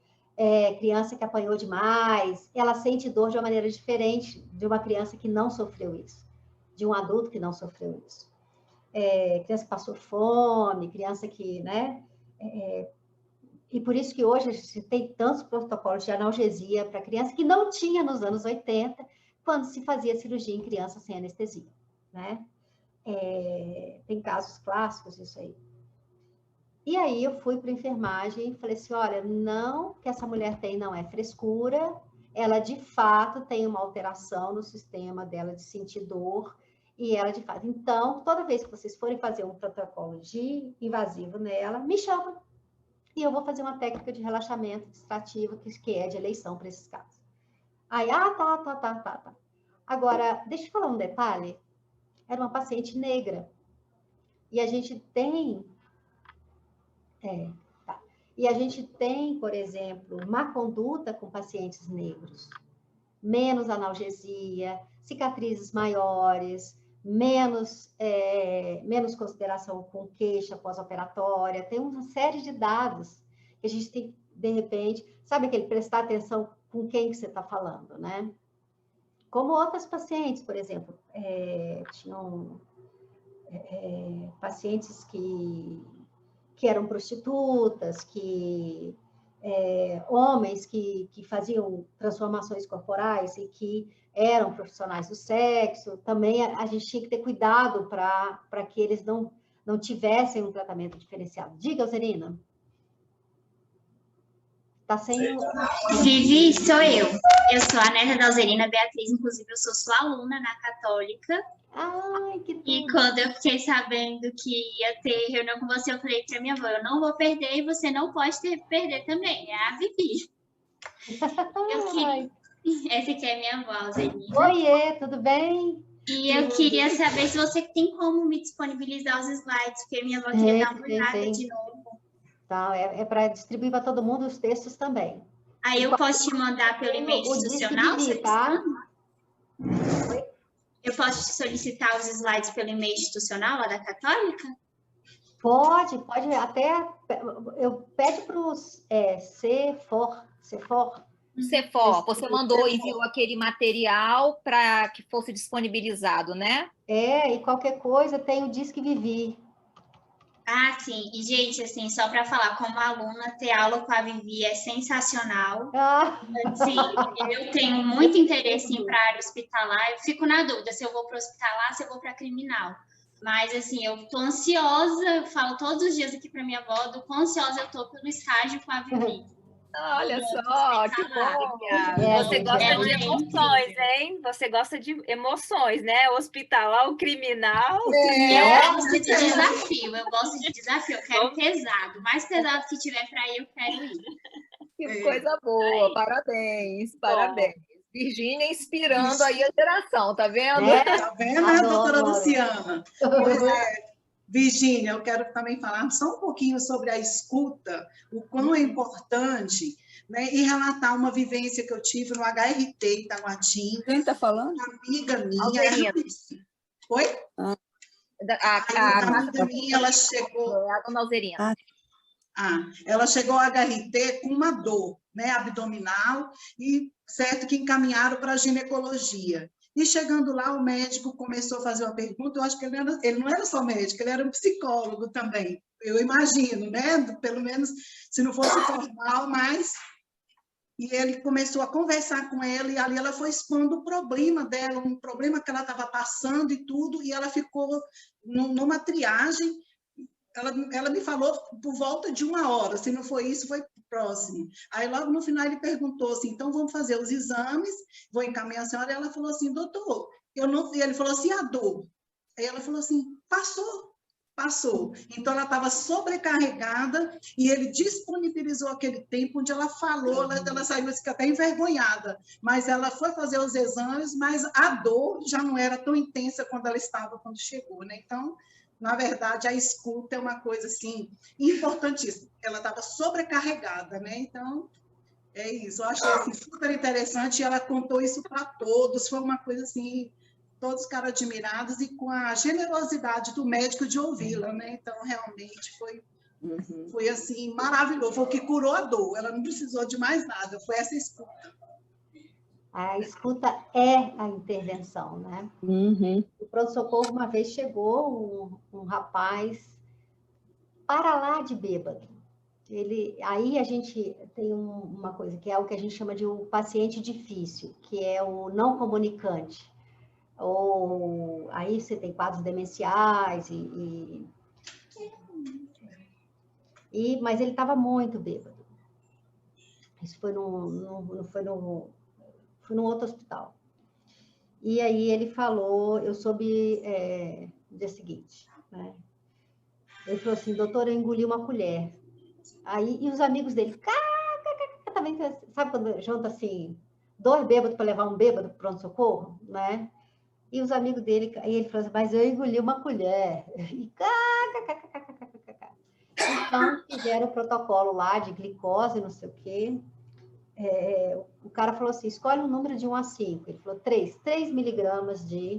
criança que apanhou demais, ela sente dor de uma maneira diferente de uma criança que não sofreu isso, de um adulto que não sofreu isso. Criança que passou fome, criança que, né? E por isso que hoje a gente tem tantos protocolos de analgesia para criança que não tinha nos anos 80, quando se fazia cirurgia em criança sem anestesia, né? Tem casos clássicos disso aí. E aí eu fui para a enfermagem e falei assim, olha, não, que essa mulher tem não é frescura, ela de fato tem uma alteração no sistema dela de sentir dor, e ela de fato. Então, toda vez que vocês forem fazer um protocolo de invasivo nela, me chamam. E eu vou fazer uma técnica de relaxamento distrativo, que é de eleição para esses casos. Aí, tá. Agora, deixa eu falar um detalhe. Era uma paciente negra. E a gente tem... E a gente tem, por exemplo, má conduta com pacientes negros. Menos analgesia, cicatrizes maiores, menos consideração com queixa pós-operatória. Tem uma série de dados que a gente tem, de repente, sabe aquele prestar atenção com quem que você está falando, né? Como outras pacientes, por exemplo, tinham pacientes que eram prostitutas, homens que faziam transformações corporais e que eram profissionais do sexo. Também a gente tinha que ter cuidado para que eles não tivessem um tratamento diferenciado. Diga, Zerina. Tá sem... Vivi, sou eu. Eu sou a neta da Alzerina Beatriz, inclusive eu sou sua aluna na Católica. Ai, que tudo. E quando eu fiquei sabendo que ia ter reunião com você, eu falei para minha avó, eu não vou perder e você não pode perder também. É a Vivi. Essa aqui é minha avó, Zenina. Oiê, tudo bem? E eu queria saber se você tem como me disponibilizar os slides, porque minha avó queria dar uma olhada de novo. Tá, é para distribuir para todo mundo os textos também. Aí eu posso te mandar pelo e-mail institucional? Tá? Eu posso te solicitar os slides pelo e-mail institucional lá da Católica? Pode até. Eu peço para os CFOR. Você mandou, enviou aquele material para que fosse disponibilizado, né? E qualquer coisa tem o Disque Vivi. Ah, sim. E, gente, assim, só para falar, como aluna, ter aula com a Vivi é sensacional. Sim, eu tenho muito interesse em ir para a área hospitalar. Eu fico na dúvida se eu vou para hospitalar, se eu vou para criminal. Mas, assim, eu tô ansiosa, eu falo todos os dias aqui para minha avó, do quão ansiosa eu tô pelo estágio com a Vivi. Olha só, que bom! Você gosta de emoções, hein? Você gosta de emoções, né? Hospitalar, o criminal. Eu gosto de desafio, eu quero pesado. O mais pesado que tiver para ir, eu quero ir. Que coisa boa, parabéns. Virgínia inspirando aí a geração, tá vendo? Tá vendo, né, doutora Luciana? Pois é. Virgínia, eu quero também falar só um pouquinho sobre a escuta, o quão é importante, né, e relatar uma vivência que eu tive no HRT Itaguatinga. Quem está falando? Uma amiga minha. Oi? A amiga minha, ela chegou... A dona Alzerina. Ela chegou ao HRT com uma dor, né, abdominal, e certo que encaminharam para a ginecologia. E chegando lá, o médico começou a fazer uma pergunta, eu acho que ele não era só médico, ele era um psicólogo também, eu imagino, né? Pelo menos, se não fosse formal, mas... E ele começou a conversar com ela, e ali ela foi expondo o problema dela, um problema que ela estava passando e tudo, e ela ficou numa triagem. Ela me falou por volta de 1 hora, se não foi isso, foi próximo. Aí, logo no final, ele perguntou assim, então, vamos fazer os exames, vou encaminhar a senhora, e ela falou assim, doutor, eu não... E ele falou assim, a dor. Aí ela falou assim, passou. Então, ela estava sobrecarregada, e ele disponibilizou aquele tempo onde ela falou, ela saiu até envergonhada, mas ela foi fazer os exames, mas a dor já não era tão intensa quando ela estava, quando chegou, né? Então... Na verdade, a escuta é uma coisa, assim, importantíssima. Ela estava sobrecarregada, né? Então, é isso. Eu achei assim, super interessante e ela contou isso para todos. Foi uma coisa, assim, todos ficaram admirados e com a generosidade do médico de ouvi-la, né? Então, realmente, foi assim, maravilhoso. Foi o que curou a dor. Ela não precisou de mais nada. Foi essa escuta. A escuta é a intervenção, né? O pronto-socorro, uma vez chegou um rapaz para lá de bêbado. Aí a gente tem uma coisa, que é o que a gente chama de o paciente difícil, que é o não comunicante. Aí você tem quadros demenciais, mas ele estava muito bêbado. Isso foi num outro hospital. E aí ele falou, eu soube o dia seguinte, né? Ele falou assim, doutor, eu engoli uma colher. E os amigos dele, também, sabe quando junta assim, 2 bêbados para levar um bêbado para o pronto-socorro, né? E os amigos dele, aí ele falou assim, mas eu engoli uma colher. E então, fizeram o protocolo lá de glicose, não sei o quê. O cara falou assim, escolhe um número de 1 a 5. Ele falou 3 miligramas de...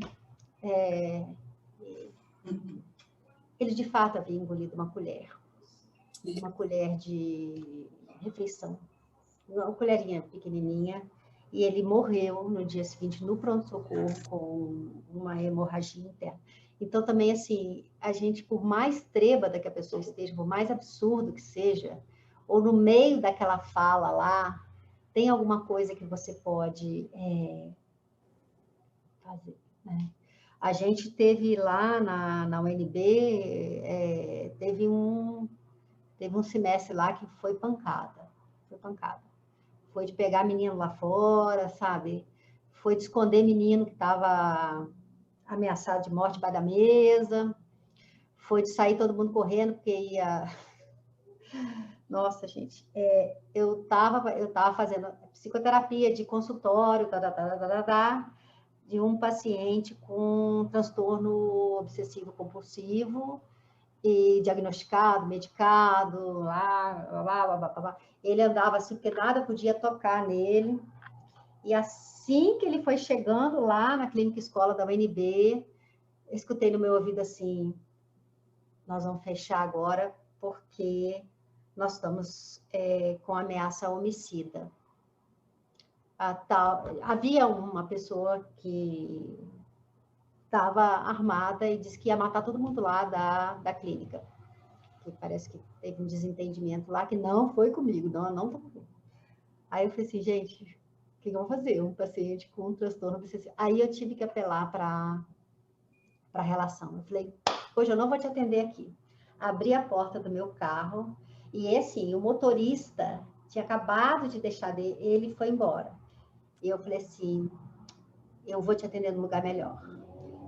Ele, de fato, havia engolido uma colher de refeição, uma colherinha pequenininha, e ele morreu no dia seguinte no pronto-socorro com uma hemorragia interna. Então, também, assim, a gente, por mais trêbada que a pessoa esteja, por mais absurdo que seja, ou no meio daquela fala lá, tem alguma coisa que você pode fazer, né? A gente teve lá na UNB, teve um semestre lá que foi pancada. Foi de pegar menino lá fora, sabe? Foi de esconder menino que estava ameaçado de morte debaixo da mesa, foi de sair todo mundo correndo, porque ia... Nossa, gente, eu tava fazendo psicoterapia de consultório, de um paciente com transtorno obsessivo-compulsivo, e diagnosticado, medicado, lá. Ele andava assim, porque nada podia tocar nele. E assim que ele foi chegando lá na clínica escola da UNB, eu escutei no meu ouvido assim, nós vamos fechar agora, porque nós estamos com ameaça homicida. Havia uma pessoa que estava armada e disse que ia matar todo mundo lá da clínica. Que parece que teve um desentendimento lá, que não foi comigo, não foi comigo. Aí eu falei assim, gente, o que eu vou fazer? Um paciente com um transtorno obsessivo. Aí eu tive que apelar para a relação. Eu falei, hoje eu não vou te atender aqui. Abri a porta do meu carro e, assim, o motorista tinha acabado de deixar ele foi embora. E eu falei assim, eu vou te atender num lugar melhor.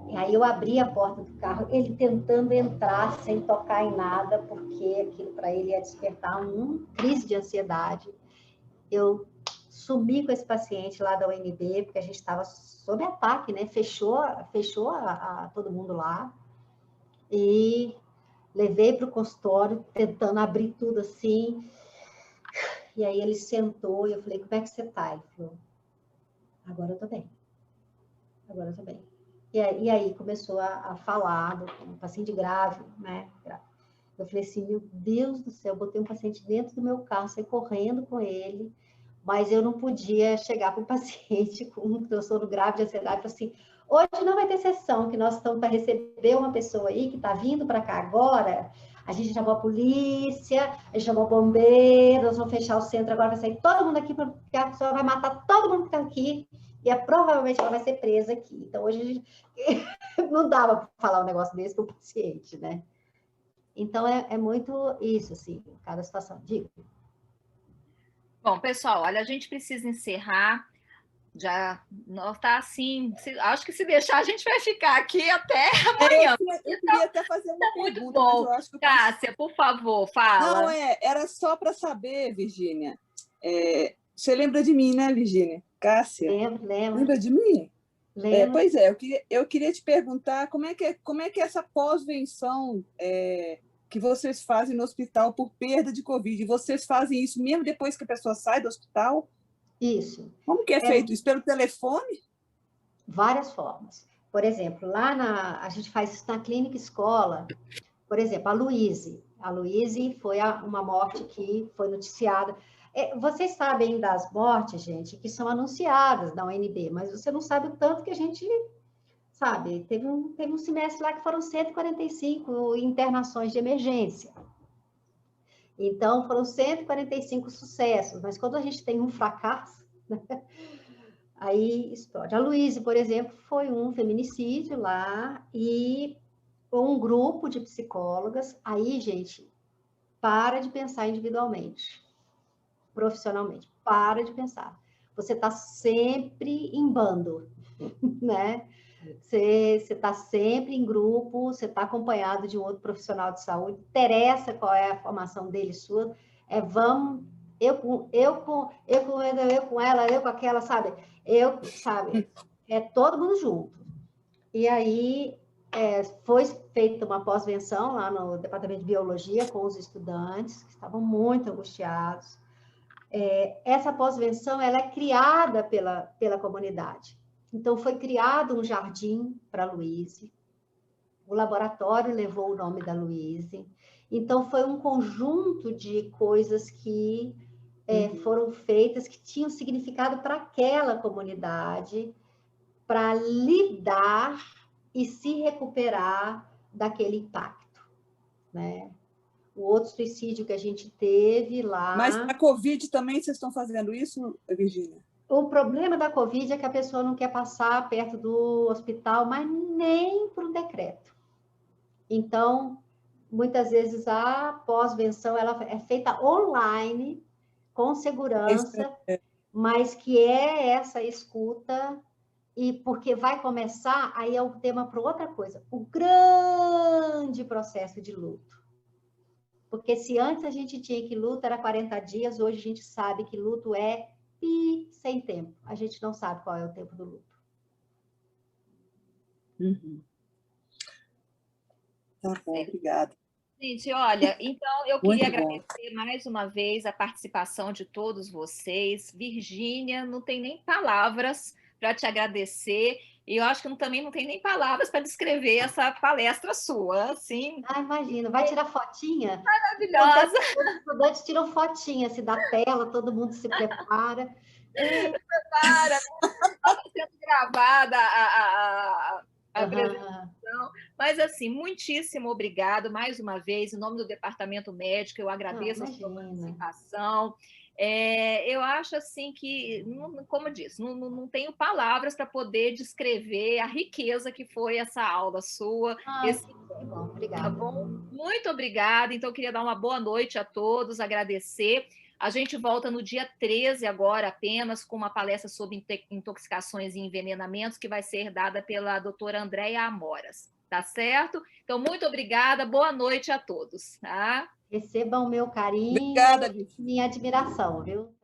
E aí eu abri a porta do carro, ele tentando entrar sem tocar em nada, porque aquilo para ele ia despertar uma crise de ansiedade. Eu sumi com esse paciente lá da UNB, porque a gente estava sob ataque, né? Fechou todo mundo lá. E levei para o consultório, tentando abrir tudo assim. E aí ele sentou e eu falei, como é que você está? Ele falou, agora eu estou bem. Agora eu estou bem. E aí começou a falar do paciente grave, né? Eu falei assim, meu Deus do céu, eu botei um paciente dentro do meu carro, saí correndo com ele, mas eu não podia chegar para o paciente com um transtorno grave de ansiedade e falar assim, hoje não vai ter sessão, que nós estamos para receber uma pessoa aí que está vindo para cá agora, a gente chamou a polícia, a gente chamou o bombeiro, nós vamos fechar o centro, agora vai sair todo mundo aqui, porque a pessoa vai matar todo mundo que está aqui, e provavelmente ela vai ser presa aqui. Então, hoje a gente não dava para falar um negócio desse para o paciente, né? Então, é muito isso, assim, cada situação. Digo. Bom, pessoal, olha, a gente precisa encerrar. Já não está assim. Acho que se deixar, a gente vai ficar aqui até amanhã. Eu queria até fazer uma pergunta, muito bom. mas eu acho que Cássia, por favor, fala. Não, era só para saber, Virgínia. Você lembra de mim, né, Virgínia? Cássia? Lembro. Lembra de mim? Lembro. Pois é, eu queria te perguntar como é que é essa pós-venção que vocês fazem no hospital por perda de Covid. Vocês fazem isso mesmo depois que a pessoa sai do hospital? Isso. Como que é feito isso? Pelo telefone? Várias formas. Por exemplo, a gente faz isso na clínica escola. Por exemplo, a Luíse. A Luíse foi uma morte que foi noticiada. Vocês sabem das mortes, gente, que são anunciadas na UNB, mas você não sabe o tanto que a gente sabe. Teve um semestre lá que foram 145 internações de emergência. Então, foram 145 sucessos, mas quando a gente tem um fracasso, né, aí explode. A Luíse, por exemplo, foi um feminicídio lá e um grupo de psicólogas. Aí, gente, para de pensar individualmente. Profissionalmente, para de pensar. Você está sempre em bando, né? Você está sempre em grupo, você está acompanhado de um outro profissional de saúde, interessa qual é a formação dele, sua, vamos, eu com ela, eu com aquela, sabe? Todo mundo junto. E aí, foi feita uma pós-venção lá no departamento de biologia com os estudantes, que estavam muito angustiados. Essa pós-venção ela é criada pela comunidade. Então, foi criado um jardim para a Luíse, o laboratório levou o nome da Luíse. Então, foi um conjunto de coisas que foram feitas, que tinham significado para aquela comunidade, para lidar e se recuperar daquele impacto, né? O outro suicídio que a gente teve lá... Mas a Covid também vocês estão fazendo isso, Virgínia? O problema da Covid é que a pessoa não quer passar perto do hospital, mas nem por um decreto. Então, muitas vezes a pós-venção ela é feita online, com segurança, mas que é essa escuta E porque vai começar, aí é o tema para outra coisa, o grande processo de luto. Porque se antes a gente tinha que luto era 40 dias, hoje a gente sabe que luto é sem tempo. A gente não sabe qual é o tempo do luto. Tá bom, obrigada. Gente, olha, então eu queria agradecer mais uma vez a participação de todos vocês. Virgínia, não tem nem palavras para te agradecer. E eu acho que também não tem nem palavras para descrever essa palestra sua, assim. Ah, imagino. Vai tirar fotinha? Maravilhosa. Os estudantes tiram fotinha, se dá tela, todo mundo se prepara. Prepara, está sendo gravada a apresentação. Mas, assim, muitíssimo obrigado mais uma vez, em nome do Departamento Médico, eu agradeço a sua participação. Eu acho assim que, como eu disse, não tenho palavras para poder descrever a riqueza que foi essa aula sua. Obrigada. Tá bom? Muito obrigada. Então, eu queria dar uma boa noite a todos, agradecer. A gente volta no dia 13 agora apenas com uma palestra sobre intoxicações e envenenamentos que vai ser dada pela doutora Andréia Amoras, tá certo? Então, muito obrigada, boa noite a todos. Tá? Recebam o meu carinho, obrigada, minha admiração, viu?